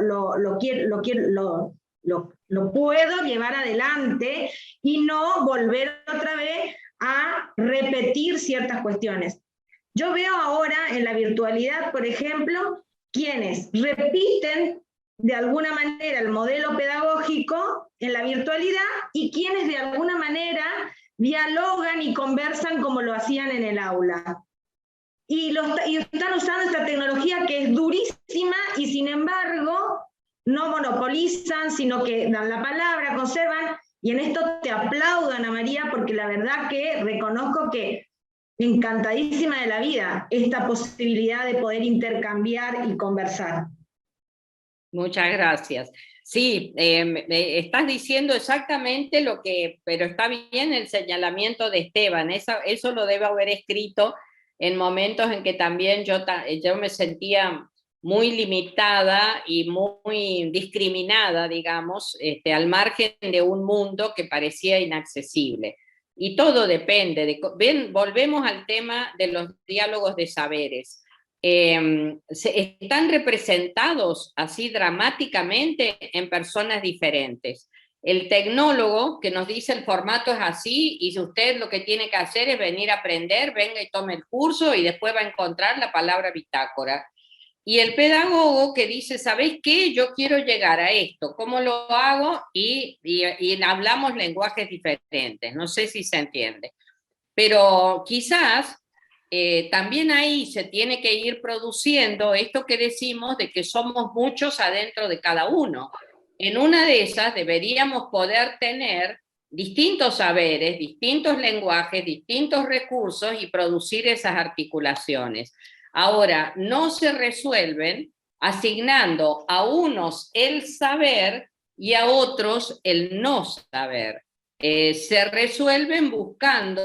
Speaker 8: puedo llevar adelante y no volver otra vez a repetir ciertas cuestiones. Yo veo ahora en la virtualidad, por ejemplo, quienes repiten de alguna manera el modelo pedagógico en la virtualidad y quienes de alguna manera dialogan y conversan como lo hacían en el aula. Y están usando esta tecnología que es durísima y sin embargo no monopolizan, sino que dan la palabra, conservan, y en esto te aplaudo, Ana María, porque la verdad que reconozco que encantadísima de la vida esta posibilidad de poder intercambiar y conversar.
Speaker 1: Muchas gracias. Sí, estás diciendo exactamente lo que, pero está bien el señalamiento de Esteban, eso lo debe haber escrito en momentos en que también yo me sentía muy limitada y muy discriminada, digamos, al margen de un mundo que parecía inaccesible. Y todo depende, volvemos al tema de los diálogos de saberes. Están representados así dramáticamente en personas diferentes. El tecnólogo que nos dice el formato es así y si usted lo que tiene que hacer es venir a aprender, venga y tome el curso y después va a encontrar la palabra bitácora. Y el pedagogo que dice, ¿sabéis qué? Yo quiero llegar a esto, ¿cómo lo hago? Y hablamos lenguajes diferentes, no sé si se entiende. Pero quizás también ahí se tiene que ir produciendo esto que decimos de que somos muchos adentro de cada uno. En una de esas deberíamos poder tener distintos saberes, distintos lenguajes, distintos recursos y producir esas articulaciones. Ahora, no se resuelven asignando a unos el saber y a otros el no saber. Se resuelven buscando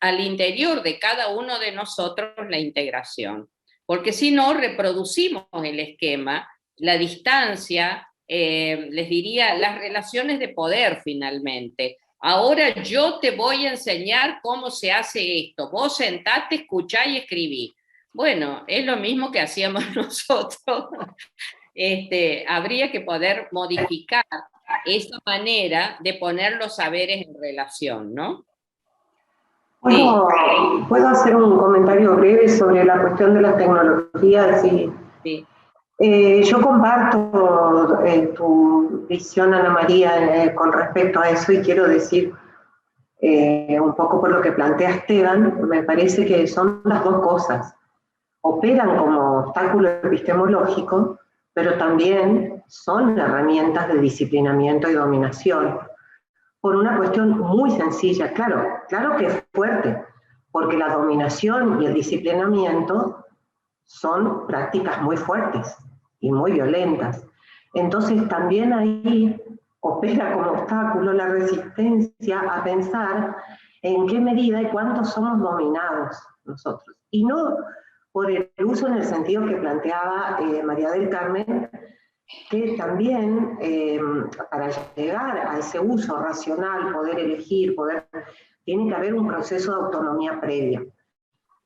Speaker 1: al interior de cada uno de nosotros la integración, porque si no reproducimos el esquema, la distancia, les diría, las relaciones de poder finalmente. Ahora yo te voy a enseñar cómo se hace esto, vos sentate, escuchá y escribí. Bueno, es lo mismo que hacíamos nosotros. Habría que poder modificar esa manera de poner los saberes en relación, ¿no?
Speaker 9: ¿Puedo hacer un comentario breve sobre la cuestión de las tecnologías?
Speaker 1: Sí.
Speaker 9: Yo comparto tu visión, Ana María, con respecto a eso y quiero decir un poco por lo que plantea Esteban, me parece que son las dos cosas. Operan como obstáculo epistemológico, pero también son herramientas de disciplinamiento y dominación. Por una cuestión muy sencilla, claro que es fuerte, porque la dominación y el disciplinamiento son prácticas muy fuertes y muy violentas. Entonces también ahí opera como obstáculo la resistencia a pensar en qué medida y cuánto somos dominados nosotros. Y no por el uso en el sentido que planteaba María del Carmen, que también para llegar a ese uso racional, poder elegir, tiene que haber un proceso de autonomía previa.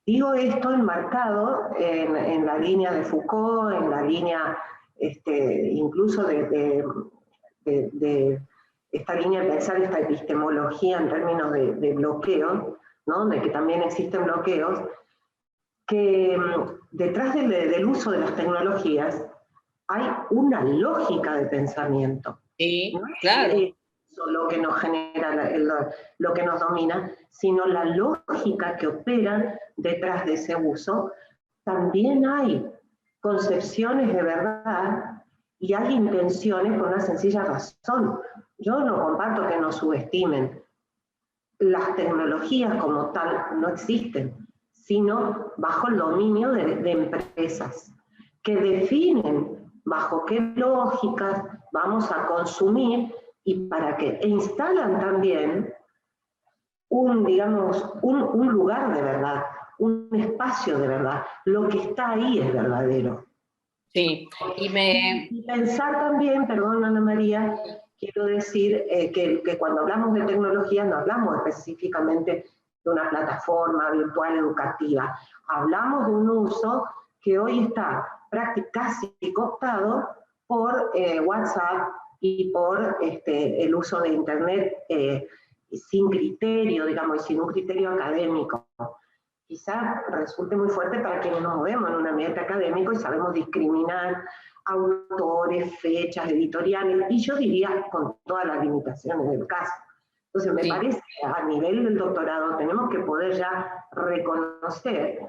Speaker 9: Digo esto enmarcado en la línea de Foucault, en la línea incluso de esta línea de pensar esta epistemología en términos de bloqueo, ¿no? De que también existen bloqueos, que detrás del uso de las tecnologías hay una lógica de pensamiento.
Speaker 1: Sí, claro.
Speaker 9: lo que nos genera, lo que nos domina, sino la lógica que opera detrás de ese uso. También hay concepciones de verdad y hay intenciones por una sencilla razón. Yo no comparto que nos subestimen. Las tecnologías como tal no existen, sino bajo el dominio de empresas que definen bajo qué lógicas vamos a consumir y para qué. E instalan también digamos, un lugar de verdad, un espacio de verdad. Lo que está ahí es verdadero.
Speaker 1: Sí,
Speaker 9: y pensar también, perdón Ana María, quiero decir que cuando hablamos de tecnología no hablamos específicamente de una plataforma virtual educativa, hablamos de un uso que hoy está casi cooptado por WhatsApp y por el uso de Internet sin criterio, digamos, y sin un criterio académico. Quizás resulte muy fuerte para quienes nos movemos en un ambiente académico y sabemos discriminar autores, fechas, editoriales, y yo diría con todas las limitaciones del caso. Entonces me parece que a nivel del doctorado tenemos que poder ya reconocer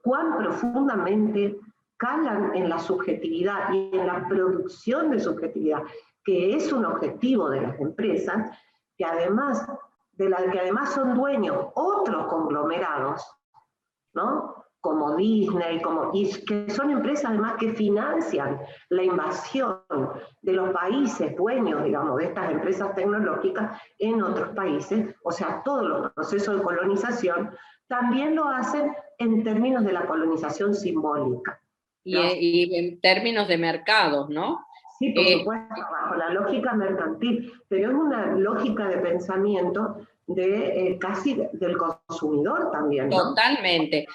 Speaker 9: cuán profundamente calan en la subjetividad y en la producción de subjetividad, que es un objetivo de las empresas, que además de la que además son dueños otros conglomerados, ¿no? Como Disney, y que son empresas además que financian la invasión de los países dueños, digamos, de estas empresas tecnológicas en otros países, o sea, todos los procesos de colonización, también lo hacen en términos de la colonización simbólica.
Speaker 1: Y en términos de mercados, ¿no?
Speaker 9: Sí, por supuesto, bajo la lógica mercantil, pero es una lógica de pensamiento casi del consumidor también, ¿no?
Speaker 1: Totalmente.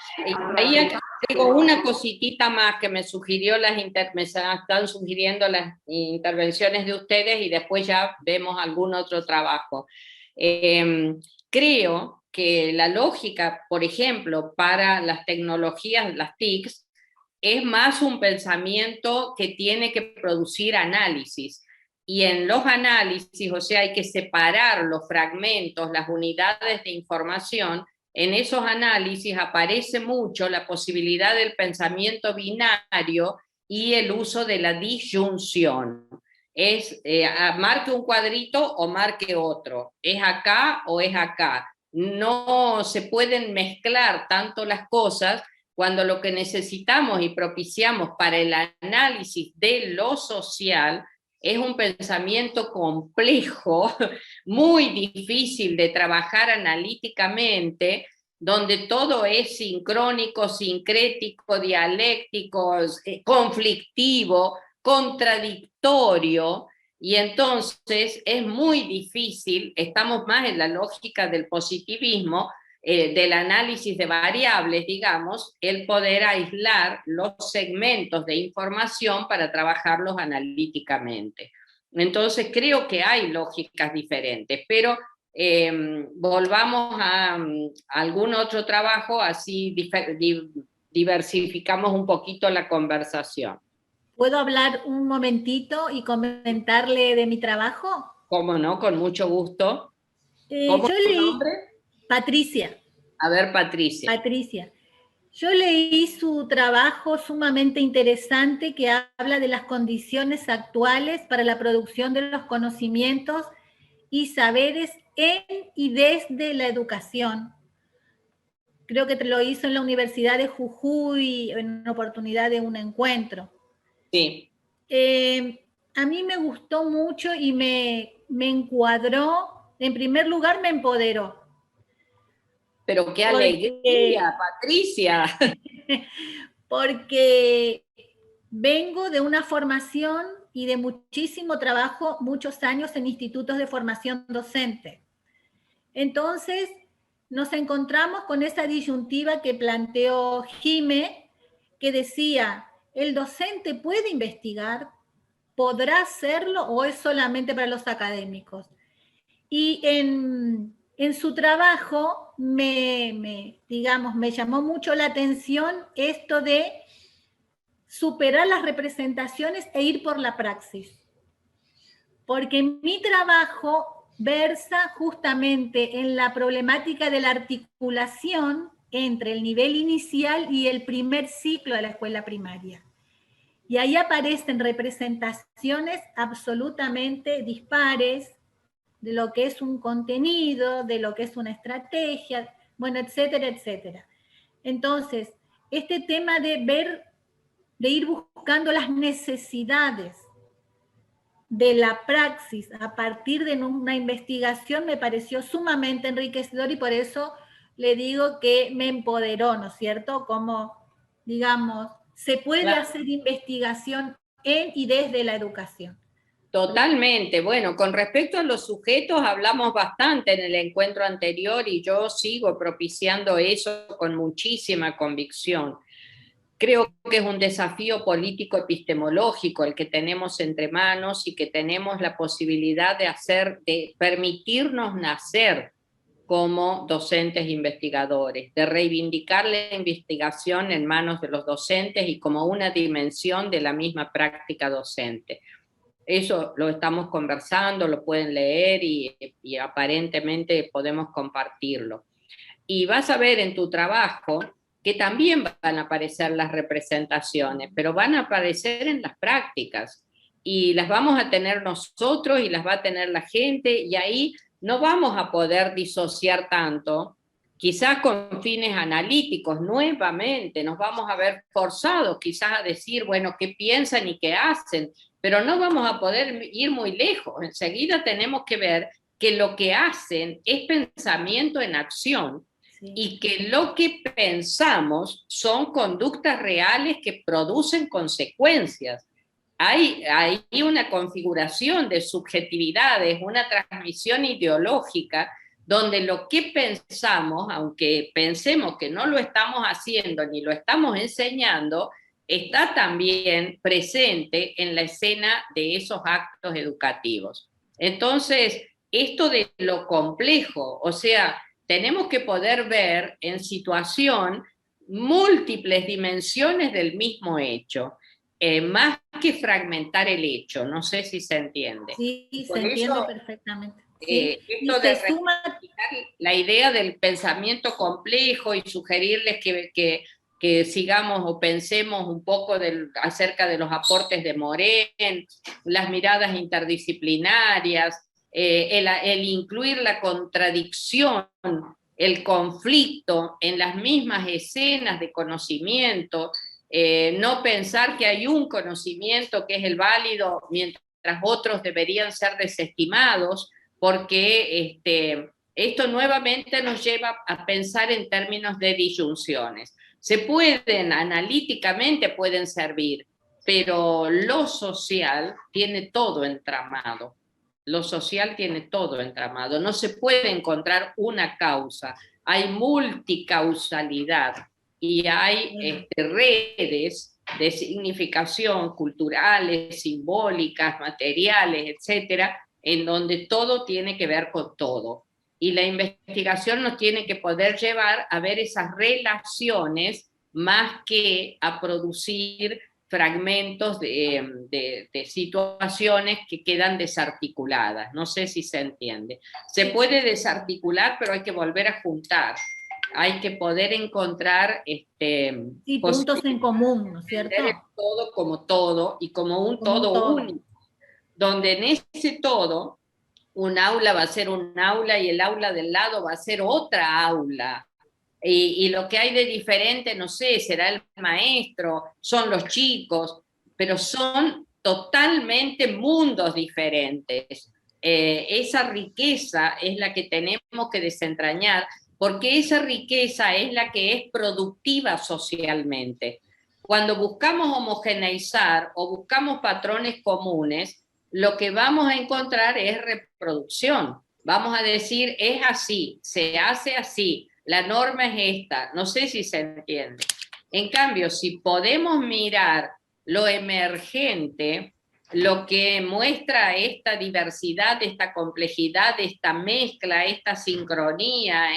Speaker 1: Ahí tengo una cositita más que me están sugiriendo las intervenciones de ustedes y después ya vemos algún otro trabajo. Creo que la lógica, por ejemplo, para las tecnologías, las TICs, es más un pensamiento que tiene que producir análisis. Y en los análisis, o sea, hay que separar los fragmentos, las unidades de información. En esos análisis aparece mucho la posibilidad del pensamiento binario y el uso de la disyunción. Es marque un cuadrito o marque otro, es acá o es acá. No se pueden mezclar tanto las cosas cuando lo que necesitamos y propiciamos para el análisis de lo social es un pensamiento complejo, muy difícil de trabajar analíticamente, donde todo es sincrónico, sincrético, dialéctico, conflictivo, contradictorio, y entonces es muy difícil, estamos más en la lógica del positivismo, del análisis de variables, digamos, el poder aislar los segmentos de información para trabajarlos analíticamente. Entonces creo que hay lógicas diferentes, pero volvamos a algún otro trabajo, así diversificamos un poquito la conversación.
Speaker 7: ¿Puedo hablar un momentito y comentarle de mi trabajo?
Speaker 1: ¿Cómo no? Con mucho gusto.
Speaker 7: ¿Cómo es tu nombre? Patricia.
Speaker 1: A ver, Patricia.
Speaker 7: Patricia. Yo leí su trabajo sumamente interesante que habla de las condiciones actuales para la producción de los conocimientos y saberes en y desde la educación. Creo que lo hizo en la Universidad de Jujuy en oportunidad de un encuentro.
Speaker 1: Sí.
Speaker 7: A mí me gustó mucho y me encuadró. En primer lugar, me empoderó.
Speaker 1: Pero qué alegría, Patricia.
Speaker 7: Porque vengo de una formación y de muchísimo trabajo, muchos años en institutos de formación docente. Entonces, nos encontramos con esa disyuntiva que planteó Jime, que decía, ¿el docente puede investigar? ¿Podrá hacerlo o es solamente para los académicos? Y en su trabajo me llamó mucho la atención esto de superar las representaciones e ir por la praxis. porque mi trabajo versa justamente en la problemática de la articulación entre el nivel inicial y el primer ciclo de la escuela primaria. Y ahí aparecen representaciones absolutamente dispares de lo que es un contenido, de lo que es una estrategia, bueno, etcétera, etcétera. Entonces, este tema de ir buscando las necesidades de la praxis a partir de una investigación me pareció sumamente enriquecedor y por eso le digo que me empoderó, ¿no es cierto? Como, digamos, se puede hacer investigación en y desde la educación.
Speaker 1: Totalmente. Bueno, con respecto a los sujetos hablamos bastante en el encuentro anterior y yo sigo propiciando eso con muchísima convicción. Creo que es un desafío político epistemológico el que tenemos entre manos y que tenemos la posibilidad de permitirnos nacer como docentes investigadores, de reivindicar la investigación en manos de los docentes y como una dimensión de la misma práctica docente. Eso lo estamos conversando, lo pueden leer y aparentemente podemos compartirlo. Y vas a ver en tu trabajo que también van a aparecer las representaciones, pero van a aparecer en las prácticas y las vamos a tener nosotros y las va a tener la gente y ahí no vamos a poder disociar tanto, quizás con fines analíticos nuevamente, nos vamos a ver forzados quizás a decir, bueno, qué piensan y qué hacen, pero no vamos a poder ir muy lejos, enseguida tenemos que ver que lo que hacen es pensamiento en acción, y que lo que pensamos son conductas reales que producen consecuencias. Hay una configuración de subjetividades, una transmisión ideológica, donde lo que pensamos, aunque pensemos que no lo estamos haciendo ni lo estamos enseñando, está también presente en la escena de esos actos educativos. Entonces, esto de lo complejo, o sea, tenemos que poder ver en situación múltiples dimensiones del mismo hecho, más que fragmentar el hecho, no sé si se entiende.
Speaker 7: Sí, se entiende perfectamente. Sí.
Speaker 1: Esto de la idea del pensamiento complejo y sugerirles que sigamos o pensemos un poco acerca de los aportes de Moren, las miradas interdisciplinarias, el incluir la contradicción, el conflicto en las mismas escenas de conocimiento, no pensar que hay un conocimiento que es el válido mientras otros deberían ser desestimados, porque esto nuevamente nos lleva a pensar en términos de disyunciones. Analíticamente pueden servir, pero lo social tiene todo entramado. Lo social tiene todo entramado, no se puede encontrar una causa, hay multicausalidad y hay redes de significación culturales, simbólicas, materiales, etcétera, en donde todo tiene que ver con todo. Y la investigación nos tiene que poder llevar a ver esas relaciones más que a producir fragmentos de situaciones que quedan desarticuladas. No sé si se entiende. Se puede desarticular, pero hay que volver a juntar. Hay que poder encontrar
Speaker 7: puntos en común, ¿no es cierto?
Speaker 1: El todo como todo y como un todo único, donde en ese todo un aula va a ser un aula y el aula del lado va a ser otra aula. Y lo que hay de diferente, no sé, será el maestro, son los chicos, pero son totalmente mundos diferentes. Esa riqueza es la que tenemos que desentrañar, porque esa riqueza es la que es productiva socialmente. Cuando buscamos homogeneizar o buscamos patrones comunes, lo que vamos a encontrar es reproducción. Vamos a decir, es así, se hace así, la norma es esta, no sé si se entiende. En cambio, si podemos mirar lo emergente, lo que muestra esta diversidad, esta complejidad, esta mezcla, esta sincronía,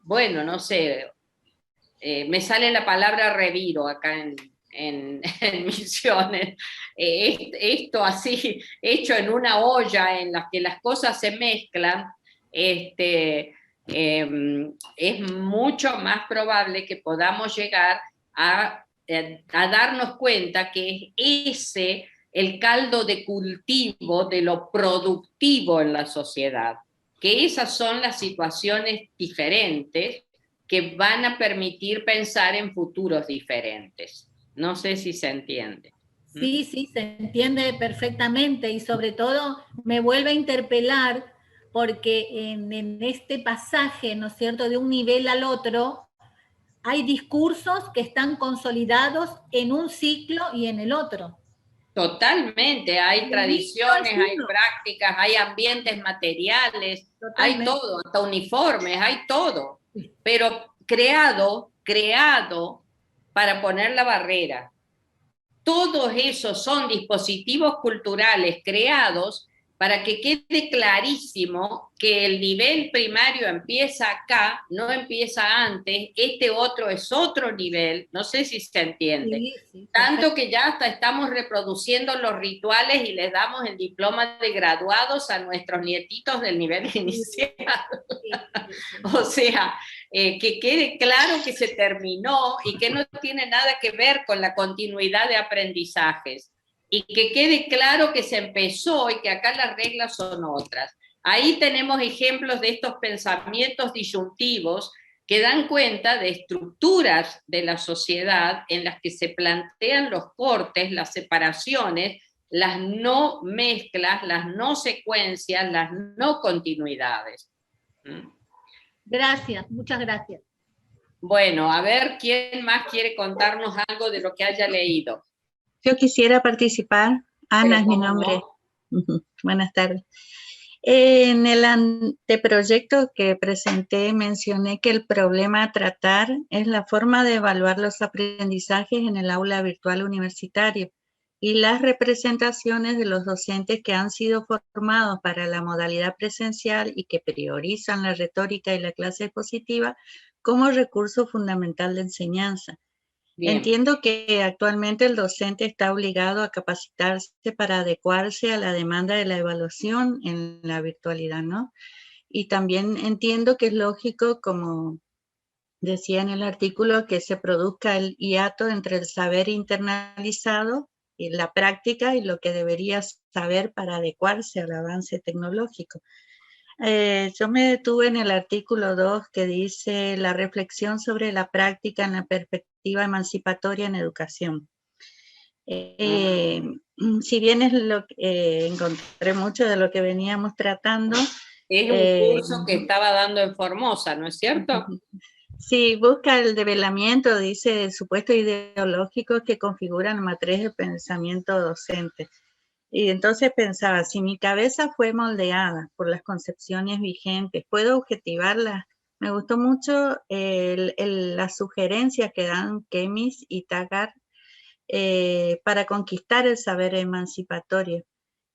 Speaker 1: bueno, no sé, me sale la palabra reviro acá en Misiones, esto así, hecho en una olla en la que las cosas se mezclan, es mucho más probable que podamos llegar a darnos cuenta que es ese el caldo de cultivo de lo productivo en la sociedad, que esas son las situaciones diferentes que van a permitir pensar en futuros diferentes. No sé si se entiende.
Speaker 7: Sí, sí, se entiende perfectamente, y sobre todo me vuelve a interpelar porque en este pasaje, ¿no es cierto?, de un nivel al otro, hay discursos que están consolidados en un ciclo y en el otro.
Speaker 1: Totalmente, hay
Speaker 7: El
Speaker 1: tradiciones,
Speaker 7: inicio es
Speaker 1: hay
Speaker 7: uno.
Speaker 1: prácticas, hay ambientes materiales, hay
Speaker 7: Totalmente.
Speaker 1: todo, hasta uniformes, hay todo, pero creado para poner la barrera. Todos esos son dispositivos culturales creados para que quede clarísimo que el nivel primario empieza acá, no empieza antes, este otro es otro nivel, no sé si se entiende.
Speaker 7: Sí, sí,
Speaker 1: Tanto que ya hasta estamos reproduciendo los rituales y les damos el diploma de graduados a nuestros nietitos del nivel inicial. O sea, que quede claro que se terminó y que no tiene nada que ver con la continuidad de aprendizajes. Y que quede claro que se empezó y que acá las reglas son otras. Ahí tenemos ejemplos de estos pensamientos disyuntivos que dan cuenta de estructuras de la sociedad en las que se plantean los cortes, las separaciones, las no mezclas, las no secuencias, las no continuidades.
Speaker 7: Gracias, muchas gracias.
Speaker 1: Bueno, a ver, ¿quién más quiere contarnos algo de lo que haya leído?
Speaker 10: Yo quisiera participar. Ana es mi nombre.
Speaker 1: No.
Speaker 10: Buenas tardes. En el anteproyecto que presenté mencioné que el problema a tratar es la forma de evaluar los aprendizajes en el aula virtual universitario y las representaciones de los docentes que han sido formados para la modalidad presencial y que priorizan la retórica y la clase expositiva como recurso fundamental de enseñanza. Bien. Entiendo que actualmente el docente está obligado a capacitarse para adecuarse a la demanda de la evaluación en la virtualidad, ¿no? Y también entiendo que es lógico, como decía en el artículo, que se produzca el hiato entre el saber internalizado y la práctica y lo que debería saber para adecuarse al avance tecnológico. Yo me detuve en el artículo 2 que dice la reflexión sobre la práctica en la perspectiva emancipatoria en educación. Si bien es lo que encontré mucho de lo que veníamos tratando.
Speaker 1: Es un curso que estaba dando en Formosa, ¿no es cierto?
Speaker 10: Sí, busca el develamiento, dice, supuestos ideológicos que configuran la matriz de pensamiento docente. Y entonces pensaba, si mi cabeza fue moldeada por las concepciones vigentes, ¿puedo objetivarlas? Me gustó mucho las sugerencias que dan Kemis y Taggart para conquistar el saber emancipatorio.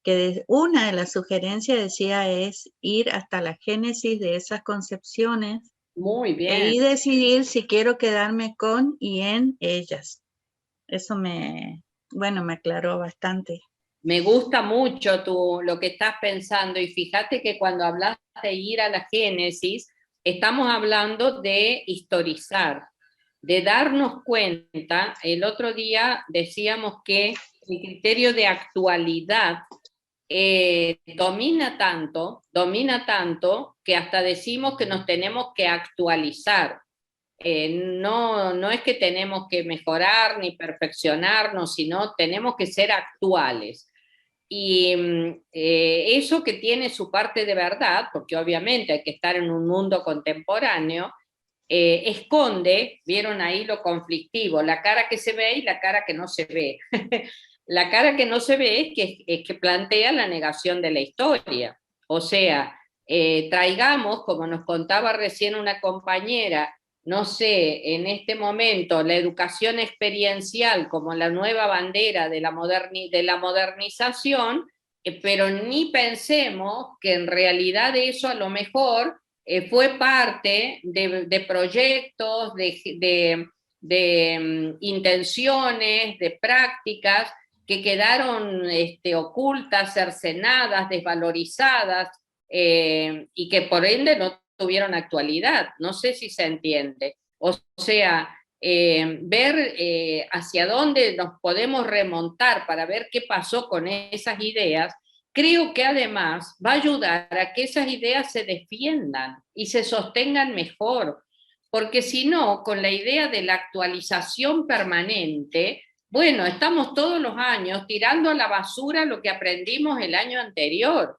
Speaker 10: Que una de las sugerencias decía es ir hasta la génesis de esas concepciones.
Speaker 1: Muy bien.
Speaker 10: Y decidir si quiero quedarme con y en ellas. Eso me aclaró bastante.
Speaker 1: Me gusta mucho lo que estás pensando, y fíjate que cuando hablas de ir a la génesis, estamos hablando de historizar, de darnos cuenta. El otro día decíamos que el criterio de actualidad domina tanto que hasta decimos que nos tenemos que actualizar. No es que tenemos que mejorar ni perfeccionarnos, sino tenemos que ser actuales. Y eso que tiene su parte de verdad, porque obviamente hay que estar en un mundo contemporáneo, esconde, vieron ahí lo conflictivo, la cara que se ve y la cara que no se ve. La cara que no se ve es que plantea la negación de la historia. O sea, traigamos, como nos contaba recién una compañera, no sé, en este momento la educación experiencial como la nueva bandera de la modernización, pero ni pensemos que en realidad eso a lo mejor fue parte de proyectos, de intenciones, de prácticas que quedaron ocultas, cercenadas, desvalorizadas, y que por ende no tuvieron actualidad. No sé si se entiende. O sea, ver hacia dónde nos podemos remontar para ver qué pasó con esas ideas, creo que además va a ayudar a que esas ideas se defiendan y se sostengan mejor, porque si no, con la idea de la actualización permanente, bueno, estamos todos los años tirando a la basura lo que aprendimos el año anterior,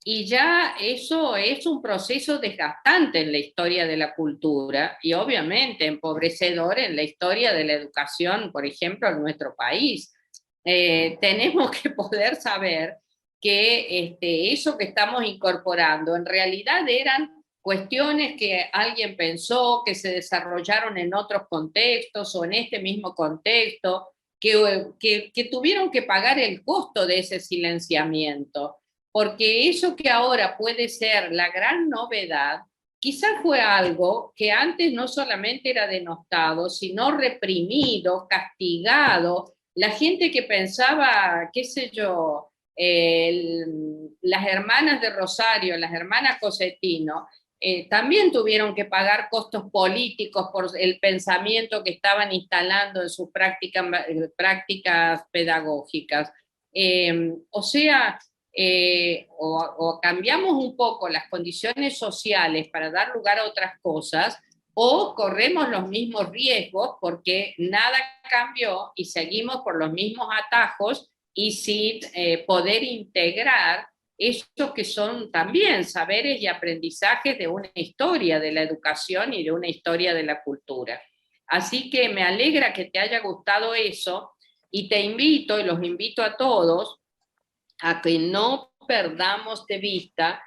Speaker 1: y ya eso es un proceso desgastante en la historia de la cultura y obviamente empobrecedor en la historia de la educación, por ejemplo, en nuestro país. Tenemos que poder saber que eso que estamos incorporando en realidad eran cuestiones que alguien pensó, que se desarrollaron en otros contextos o en este mismo contexto, que tuvieron que pagar el costo de ese silenciamiento. Porque eso que ahora puede ser la gran novedad, quizás fue algo que antes no solamente era denostado, sino reprimido, castigado. La gente que pensaba, qué sé yo, las hermanas de Rosario, las hermanas Cosetino, también tuvieron que pagar costos políticos por el pensamiento que estaban instalando en sus prácticas pedagógicas. O sea, o cambiamos un poco las condiciones sociales para dar lugar a otras cosas, o corremos los mismos riesgos porque nada cambió y seguimos por los mismos atajos y sin poder integrar esos que son también saberes y aprendizajes de una historia de la educación y de una historia de la cultura. Así que me alegra que te haya gustado eso y te invito, y los invito a todos, a que no perdamos de vista,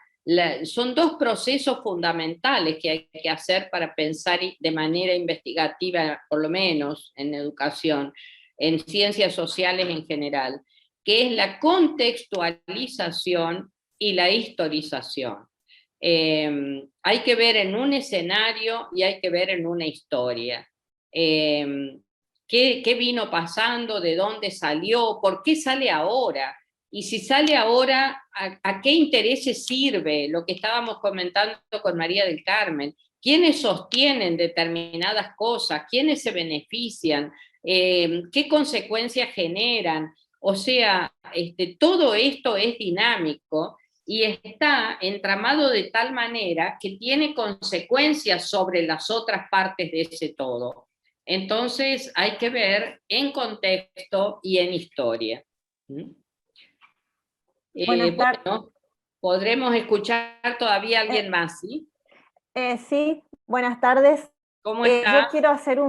Speaker 1: son dos procesos fundamentales que hay que hacer para pensar de manera investigativa, por lo menos en educación, en ciencias sociales en general, que es la contextualización y la historización. Hay que ver en un escenario y hay que ver en una historia. ¿Qué vino pasando? ¿De dónde salió? ¿Por qué sale ahora? Y si sale ahora, ¿a qué intereses sirve? Lo que estábamos comentando con María del Carmen. ¿Quiénes sostienen determinadas cosas? ¿Quiénes se benefician? ¿Qué consecuencias generan? O sea, todo esto es dinámico y está entramado de tal manera que tiene consecuencias sobre las otras partes de ese todo. Entonces hay que ver en contexto y en historia. Bueno, podremos escuchar todavía a alguien más, ¿sí?
Speaker 11: Sí, buenas tardes.
Speaker 1: ¿Cómo estás?
Speaker 11: Yo quiero hacer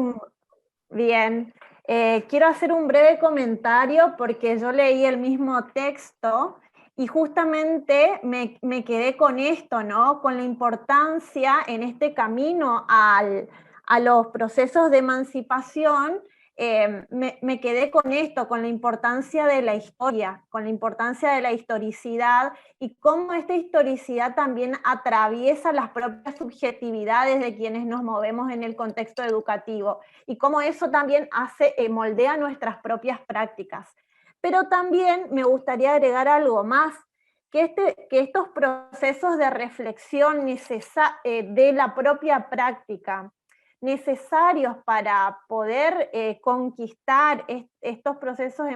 Speaker 11: quiero hacer un breve comentario porque yo leí el mismo texto y justamente me quedé con esto, ¿no? Con la importancia en este camino a los procesos de emancipación. Me quedé con esto, con la importancia de la historia, con la importancia de la historicidad y cómo esta historicidad también atraviesa las propias subjetividades de quienes nos movemos en el contexto educativo y cómo eso también moldea nuestras propias prácticas. Pero también me gustaría agregar algo más, que estos procesos de reflexión de la propia práctica, necesarios para poder conquistar estos procesos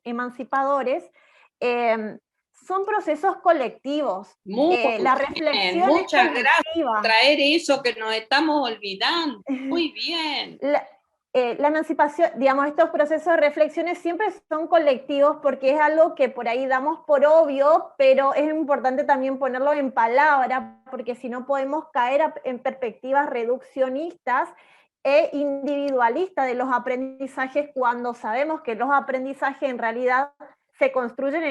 Speaker 11: emancipadores, son procesos colectivos. La reflexión
Speaker 1: muchas gracias por traer eso que nos estamos olvidando. Muy bien.
Speaker 11: La emancipación, digamos, estos procesos de reflexiones siempre son colectivos porque es algo que por ahí damos por obvio, pero es importante también ponerlo en palabra, porque si no podemos caer en perspectivas reduccionistas e individualistas de los aprendizajes cuando sabemos que los aprendizajes en realidad se construyen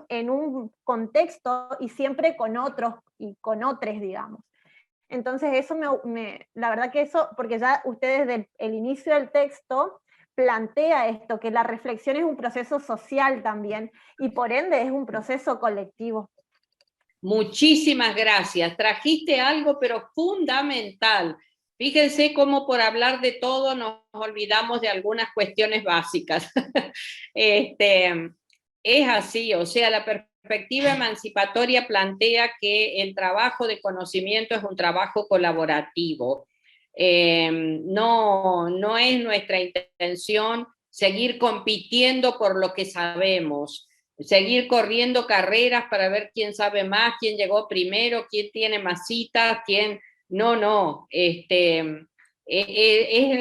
Speaker 11: en un contexto y siempre con otros y con otros, digamos. Entonces eso la verdad que eso, porque ya ustedes desde el inicio del texto plantea esto, que la reflexión es un proceso social también, y por ende es un proceso colectivo.
Speaker 1: Muchísimas gracias. Trajiste algo, pero fundamental. Fíjense cómo por hablar de todo nos olvidamos de algunas cuestiones básicas. Es así, o sea, la perspectiva emancipatoria plantea que el trabajo de conocimiento es un trabajo colaborativo. No es nuestra intención seguir compitiendo por lo que sabemos, seguir corriendo carreras para ver quién sabe más, quién llegó primero, quién tiene más citas, quién... No, es en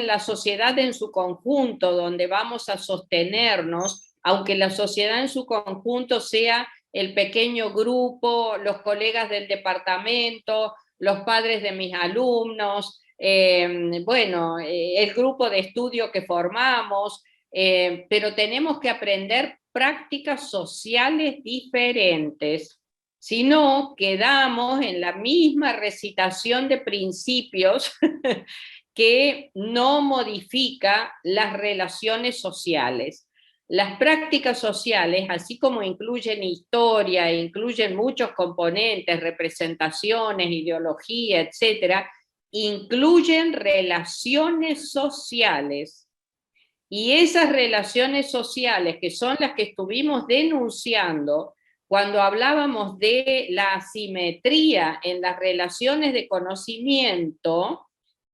Speaker 1: la sociedad en su conjunto donde vamos a sostenernos, aunque la sociedad en su conjunto sea el pequeño grupo, los colegas del departamento, los padres de mis alumnos, el grupo de estudio que formamos, pero tenemos que aprender prácticas sociales diferentes. Si no, quedamos en la misma recitación de principios que no modifica las relaciones sociales. Las prácticas sociales, así como incluyen historia, incluyen muchos componentes, representaciones, ideología, etcétera, incluyen relaciones sociales. Y esas relaciones sociales, que son las que estuvimos denunciando, cuando hablábamos de la asimetría en las relaciones de conocimiento,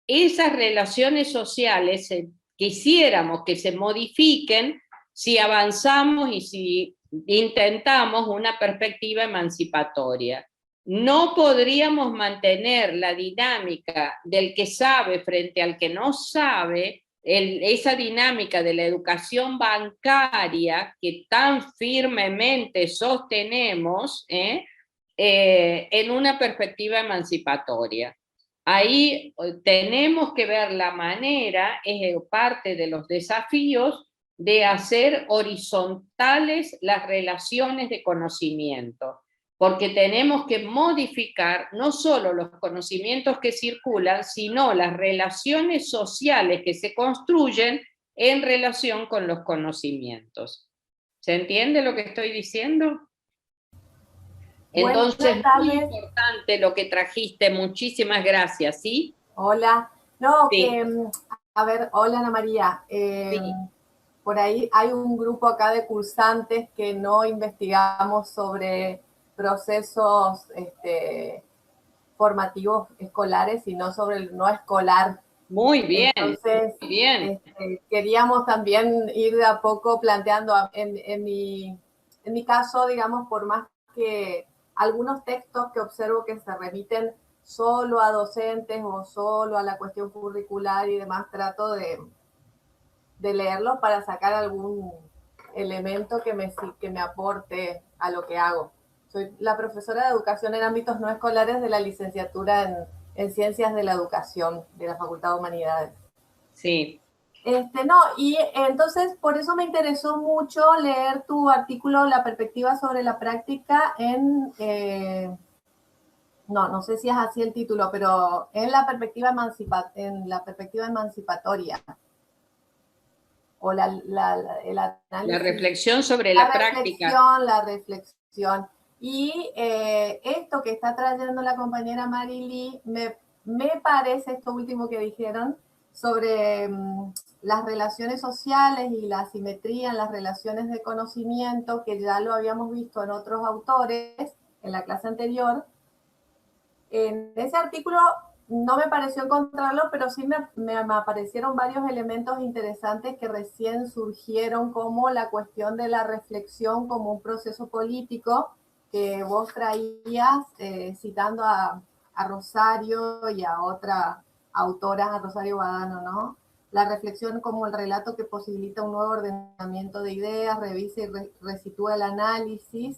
Speaker 1: esas relaciones sociales quisiéramos que se modifiquen si avanzamos y si intentamos una perspectiva emancipatoria. No podríamos mantener la dinámica del que sabe frente al que no sabe, esa dinámica de la educación bancaria que tan firmemente sostenemos en una perspectiva emancipatoria. Ahí tenemos que ver la manera, es parte de los desafíos, de hacer horizontales las relaciones de conocimiento, porque tenemos que modificar no solo los conocimientos que circulan, sino las relaciones sociales que se construyen en relación con los conocimientos. ¿Se entiende lo que estoy diciendo? Entonces, muy importante lo que trajiste, muchísimas gracias, ¿sí?
Speaker 12: Hola, no,
Speaker 1: sí.
Speaker 12: A ver, hola Ana María,
Speaker 1: sí.
Speaker 12: Por ahí hay un grupo acá de cursantes que no investigamos sobre procesos formativos escolares, sino sobre el no escolar.
Speaker 1: Muy bien,
Speaker 12: entonces,
Speaker 1: muy bien.
Speaker 12: Queríamos también ir de a poco planteando, en mi caso, digamos, por más que algunos textos que observo que se remiten solo a docentes o solo a la cuestión curricular y demás, trato de leerlos para sacar algún elemento que me aporte a lo que hago. Soy la profesora de educación en ámbitos no escolares de la licenciatura en Ciencias de la Educación de la Facultad de Humanidades.
Speaker 1: Sí.
Speaker 12: Y entonces por eso me interesó mucho leer tu artículo, La perspectiva sobre la práctica en, no sé si es así el título, pero en la perspectiva emancipatoria. O el análisis.
Speaker 1: La reflexión sobre la práctica.
Speaker 12: La reflexión. Y esto que está trayendo la compañera Marily, me parece, esto último que dijeron, sobre las relaciones sociales y la asimetría en las relaciones de conocimiento, que ya lo habíamos visto en otros autores en la clase anterior. En ese artículo no me pareció encontrarlo, pero sí me aparecieron varios elementos interesantes que recién surgieron, como la cuestión de la reflexión como un proceso político, que vos traías citando a Rosario y a otra autora, a Rosario Badano, ¿no? La reflexión como el relato que posibilita un nuevo ordenamiento de ideas, revisa y resitúa el análisis.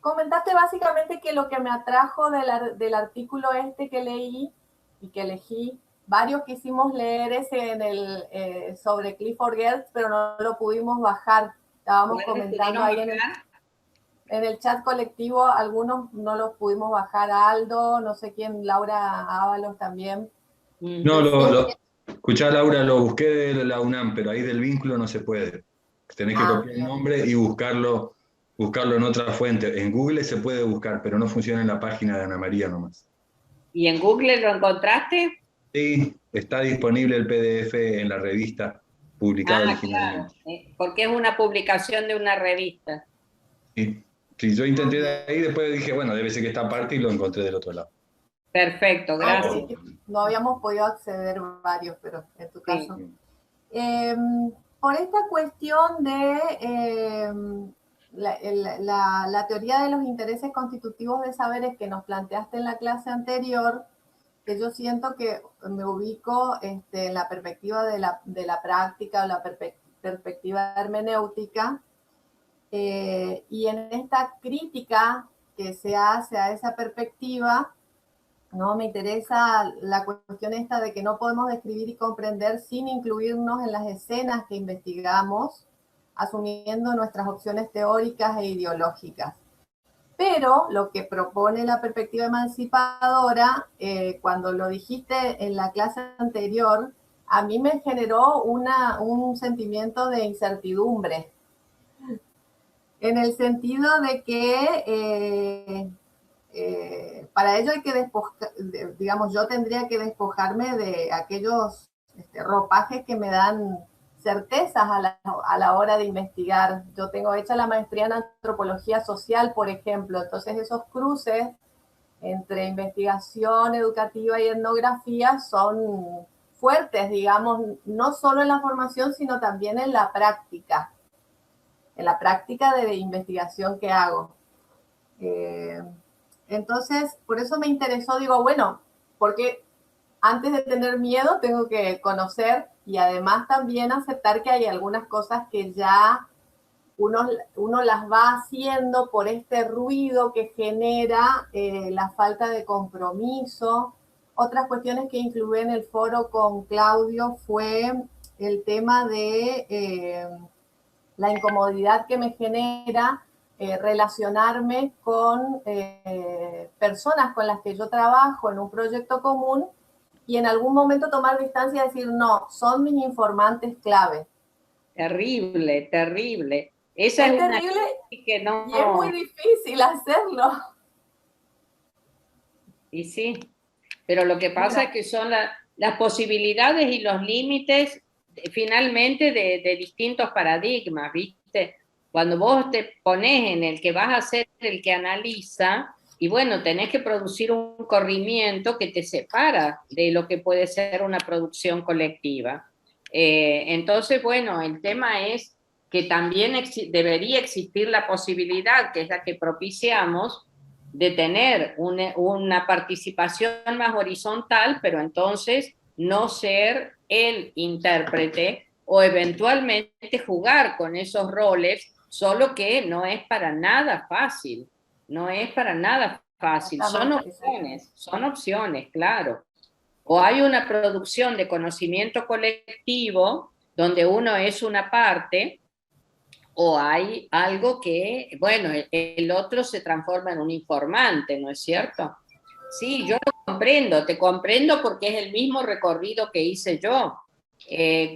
Speaker 12: Comentaste básicamente que lo que me atrajo del artículo que leí y que elegí, varios quisimos leer ese sobre Clifford Geertz, pero no lo pudimos bajar. Estábamos comentando ahí en el chat colectivo, algunos no los pudimos bajar, a Aldo, no sé quién, Laura Ábalos también.
Speaker 13: No, escuchá Laura, lo busqué de la UNAM, pero ahí del vínculo no se puede. Tenés que copiar el nombre y buscarlo en otra fuente. En Google se puede buscar, pero no funciona en la página de Ana María nomás.
Speaker 1: ¿Y en Google lo encontraste?
Speaker 13: Sí, está disponible el PDF en la revista, publicado originalmente.
Speaker 1: Claro, porque es una publicación de una revista.
Speaker 13: Sí. Sí, yo intenté de ahí, después dije, bueno, debe ser que está aparte y lo encontré del otro lado.
Speaker 1: Perfecto, gracias.
Speaker 12: No habíamos podido acceder varios, pero en tu caso.
Speaker 13: Sí.
Speaker 12: Por esta cuestión de la teoría de los intereses constitutivos de saberes que nos planteaste en la clase anterior, que yo siento que me ubico en la perspectiva de la práctica o la perspectiva hermenéutica, y en esta crítica que se hace a esa perspectiva, ¿no? Me interesa la cuestión esta de que no podemos describir y comprender sin incluirnos en las escenas que investigamos, asumiendo nuestras opciones teóricas e ideológicas. Pero lo que propone la perspectiva emancipadora, cuando lo dijiste en la clase anterior, a mí me generó un sentimiento de incertidumbre, en el sentido de que para ello hay que digamos, yo tendría que despojarme de aquellos ropajes que me dan certezas a la hora de investigar. Yo tengo hecha la maestría en antropología social, por ejemplo, entonces esos cruces entre investigación educativa y etnografía son fuertes, digamos, no solo en la formación, sino también en la práctica de investigación que hago. Entonces, por eso me interesó, digo, bueno, porque antes de tener miedo tengo que conocer y además también aceptar que hay algunas cosas que ya uno las va haciendo por este ruido que genera la falta de compromiso. Otras cuestiones que incluí en el foro con Claudio fue el tema de la incomodidad que me genera relacionarme con personas con las que yo trabajo en un proyecto común y en algún momento tomar distancia y decir, no, son mis informantes clave.
Speaker 1: Terrible, terrible.
Speaker 12: Esa es terrible que no, y es muy difícil hacerlo.
Speaker 1: Y sí, pero lo que pasa es que son las posibilidades y los límites finalmente de distintos paradigmas, ¿viste? Cuando vos te pones en el que vas a ser el que analiza, y bueno, tenés que producir un corrimiento que te separa de lo que puede ser una producción colectiva. Entonces, bueno, el tema es que también debería existir la posibilidad, que es la que propiciamos, de tener una participación más horizontal, pero entonces no ser el intérprete o eventualmente jugar con esos roles, solo que no es para nada fácil, no es para nada fácil, son opciones, claro. O hay una producción de conocimiento colectivo donde uno es una parte, o hay algo que, bueno, el otro se transforma en un informante, ¿no es cierto? Sí, yo lo comprendo, te comprendo porque es el mismo recorrido que hice yo.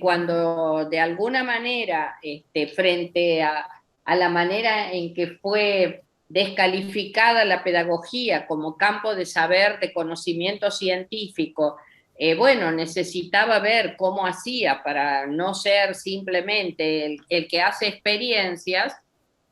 Speaker 1: Cuando de alguna manera, frente a la manera en que fue descalificada la pedagogía como campo de saber, de conocimiento científico, bueno, necesitaba ver cómo hacía para no ser simplemente el que hace experiencias.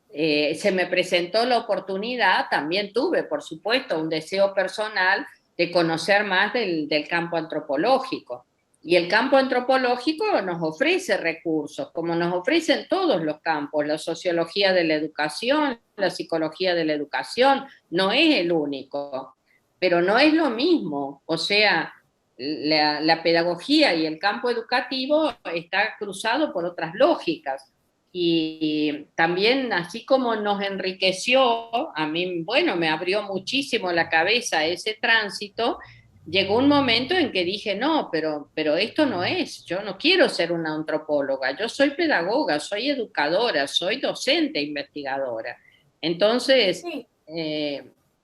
Speaker 1: Se me presentó la oportunidad, también tuve, por supuesto, un deseo personal de conocer más del campo antropológico. Y el campo antropológico nos ofrece recursos, como nos ofrecen todos los campos, la sociología de la educación, la psicología de la educación, no es el único, pero no es lo mismo, o sea, la pedagogía y el campo educativo está cruzado por otras lógicas. Y también, así como nos enriqueció, a mí, bueno, me abrió muchísimo la cabeza ese tránsito, llegó un momento en que dije, no, pero esto no es, yo no quiero ser una antropóloga, yo soy pedagoga, soy educadora, soy docente investigadora. Entonces, sí.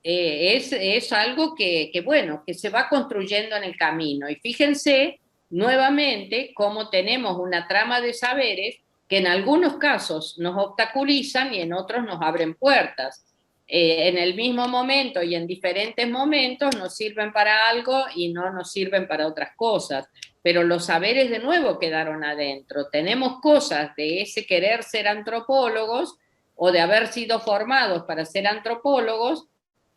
Speaker 1: Es algo que, bueno, que se va construyendo en el camino. Y fíjense nuevamente cómo tenemos una trama de saberes que en algunos casos nos obstaculizan y en otros nos abren puertas. en el mismo momento y en diferentes momentos nos sirven para algo y no nos sirven para otras cosas. Pero los saberes de nuevo quedaron adentro. Tenemos cosas de ese querer ser antropólogos o de haber sido formados para ser antropólogos,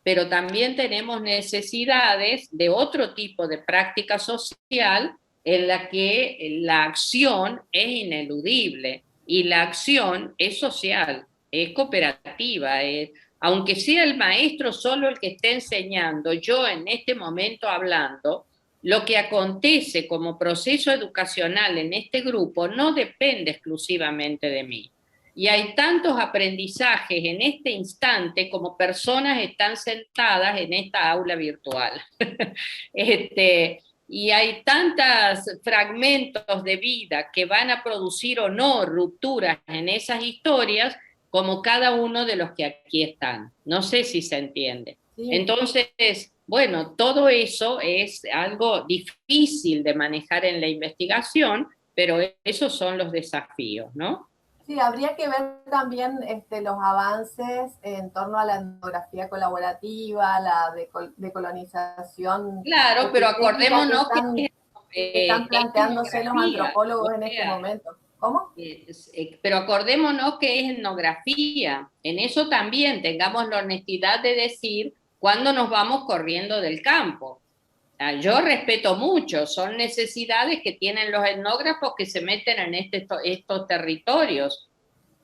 Speaker 1: pero también tenemos necesidades de otro tipo de práctica social en la que la acción es ineludible y la acción es social, es cooperativa, aunque sea el maestro solo el que esté enseñando, yo en este momento hablando, lo que acontece como proceso educacional en este grupo no depende exclusivamente de mí. Y hay tantos aprendizajes en este instante como personas están sentadas en esta aula virtual. Y hay tantos fragmentos de vida que van a producir o no rupturas en esas historias como cada uno de los que aquí están. No sé si se entiende. Sí. Entonces, bueno, todo eso es algo difícil de manejar en la investigación, pero esos son los desafíos, ¿no?
Speaker 12: Sí, habría que ver también los avances en torno a la etnografía colaborativa, la decolonización.
Speaker 1: Claro, pero acordémonos
Speaker 12: que están planteándose los antropólogos en este momento. ¿Cómo?
Speaker 1: Pero acordémonos que es etnografía. En eso también tengamos la honestidad de decir cuándo nos vamos corriendo del campo. Yo respeto mucho, son necesidades que tienen los etnógrafos que se meten en estos territorios,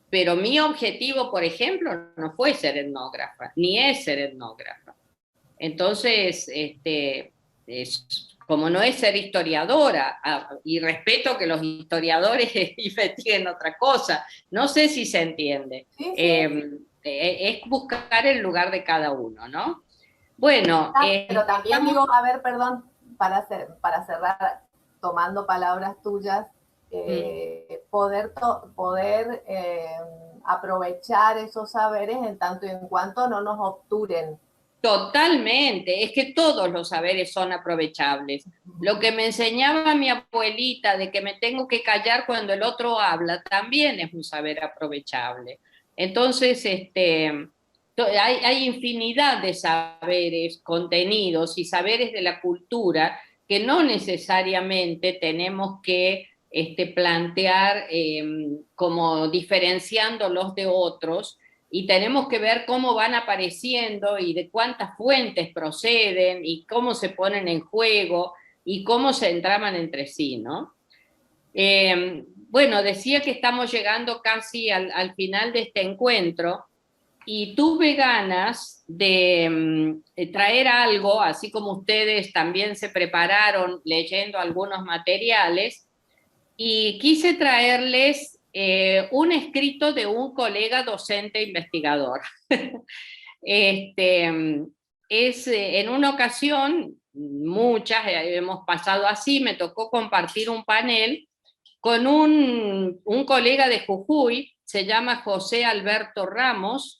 Speaker 1: pero mi objetivo, por ejemplo, no fue ser etnógrafa, ni es ser etnógrafa. Entonces, como no es ser historiadora, y respeto que los historiadores investiguen otra cosa, no sé si se entiende, sí. Es buscar el lugar de cada uno, ¿no? Bueno,
Speaker 12: pero también digo, a ver, perdón, para cerrar, tomando palabras tuyas, poder aprovechar esos saberes en tanto y en cuanto no nos obturen.
Speaker 1: Totalmente, es que todos los saberes son aprovechables. Lo que me enseñaba mi abuelita de que me tengo que callar cuando el otro habla, también es un saber aprovechable. Entonces, hay infinidad de saberes, contenidos y saberes de la cultura que no necesariamente tenemos que plantear como diferenciándolos de otros, y tenemos que ver cómo van apareciendo y de cuántas fuentes proceden y cómo se ponen en juego y cómo se entraman entre sí, ¿no? Bueno, decía que estamos llegando casi al final de este encuentro, y tuve ganas de traer algo, así como ustedes también se prepararon leyendo algunos materiales, y quise traerles un escrito de un colega docente investigador. En una ocasión, muchas hemos pasado así, me tocó compartir un panel con un colega de Jujuy, se llama José Alberto Ramos,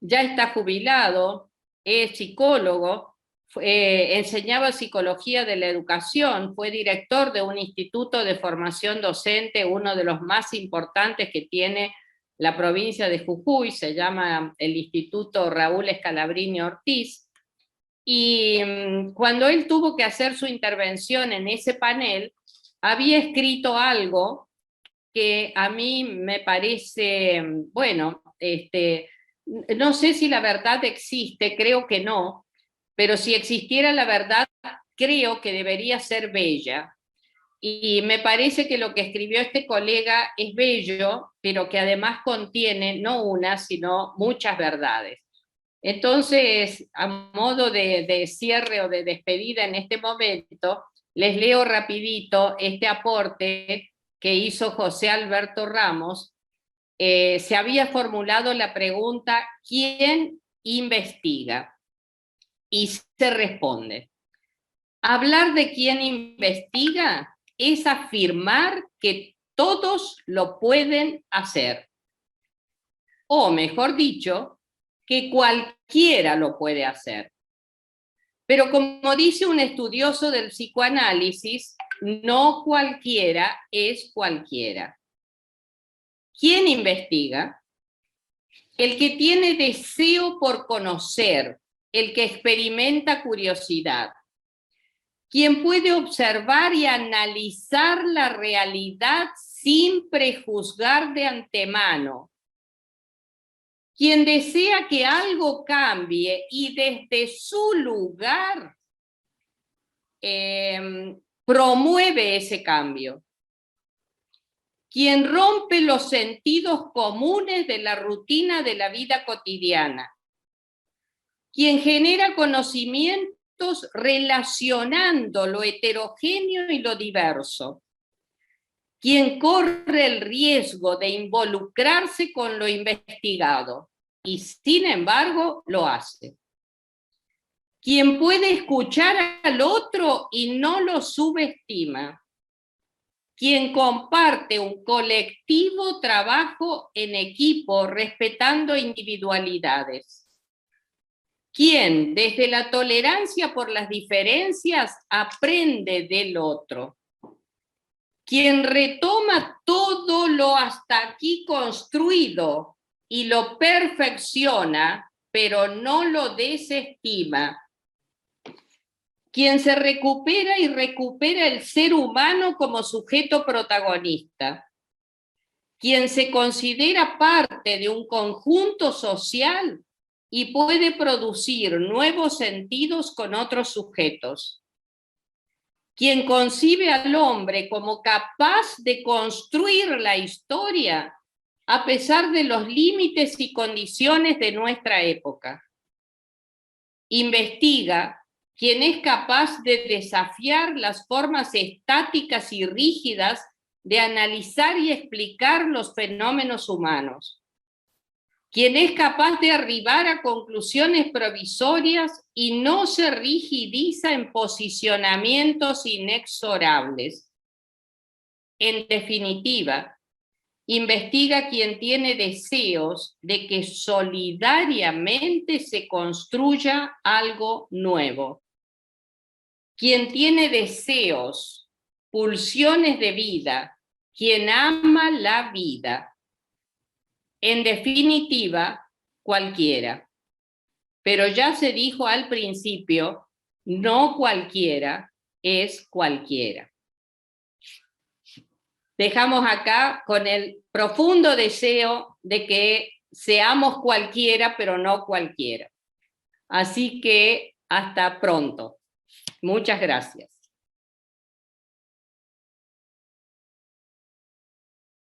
Speaker 1: ya está jubilado, es psicólogo, enseñaba psicología de la educación, fue director de un instituto de formación docente, uno de los más importantes que tiene la provincia de Jujuy, se llama el Instituto Raúl Scalabrini Ortiz, y cuando él tuvo que hacer su intervención en ese panel, había escrito algo que a mí me parece, bueno, no sé si la verdad existe, creo que no, pero si existiera la verdad, creo que debería ser bella. Y me parece que lo que escribió este colega es bello, pero que además contiene no una, sino muchas verdades. Entonces, a modo de cierre o de despedida en este momento, les leo rapidito este aporte que hizo José Alberto Ramos. Se había formulado la pregunta, ¿quién investiga? Y se responde, hablar de quién investiga es afirmar que todos lo pueden hacer. O mejor dicho, que cualquiera lo puede hacer. Pero como dice un estudioso del psicoanálisis, no cualquiera es cualquiera. ¿Quién investiga? el que tiene deseo por conocer, el que experimenta curiosidad, quien puede observar y analizar la realidad sin prejuzgar de antemano, quien desea que algo cambie y desde su lugar promueve ese cambio, quien rompe los sentidos comunes de la rutina de la vida cotidiana, quien genera conocimientos relacionando lo heterogéneo y lo diverso, quien corre el riesgo de involucrarse con lo investigado y sin embargo lo hace, quien puede escuchar al otro y no lo subestima, quien comparte un colectivo trabajo en equipo respetando individualidades, quien desde la tolerancia por las diferencias aprende del otro, quien retoma todo lo hasta aquí construido y lo perfecciona, pero no lo desestima, quien se recupera y recupera el ser humano como sujeto protagonista, quien se considera parte de un conjunto social y puede producir nuevos sentidos con otros sujetos, quien concibe al hombre como capaz de construir la historia a pesar de los límites y condiciones de nuestra época. Investiga quien es capaz de desafiar las formas estáticas y rígidas de analizar y explicar los fenómenos humanos, quien es capaz de arribar a conclusiones provisorias y no se rigidiza en posicionamientos inexorables. En definitiva, investiga quien tiene deseos de que solidariamente se construya algo nuevo, quien tiene deseos, pulsiones de vida, quien ama la vida. En definitiva, cualquiera. Pero ya se dijo al principio, no cualquiera es cualquiera. Dejamos acá con el profundo deseo de que seamos cualquiera, pero no cualquiera. Así que hasta pronto. Muchas gracias.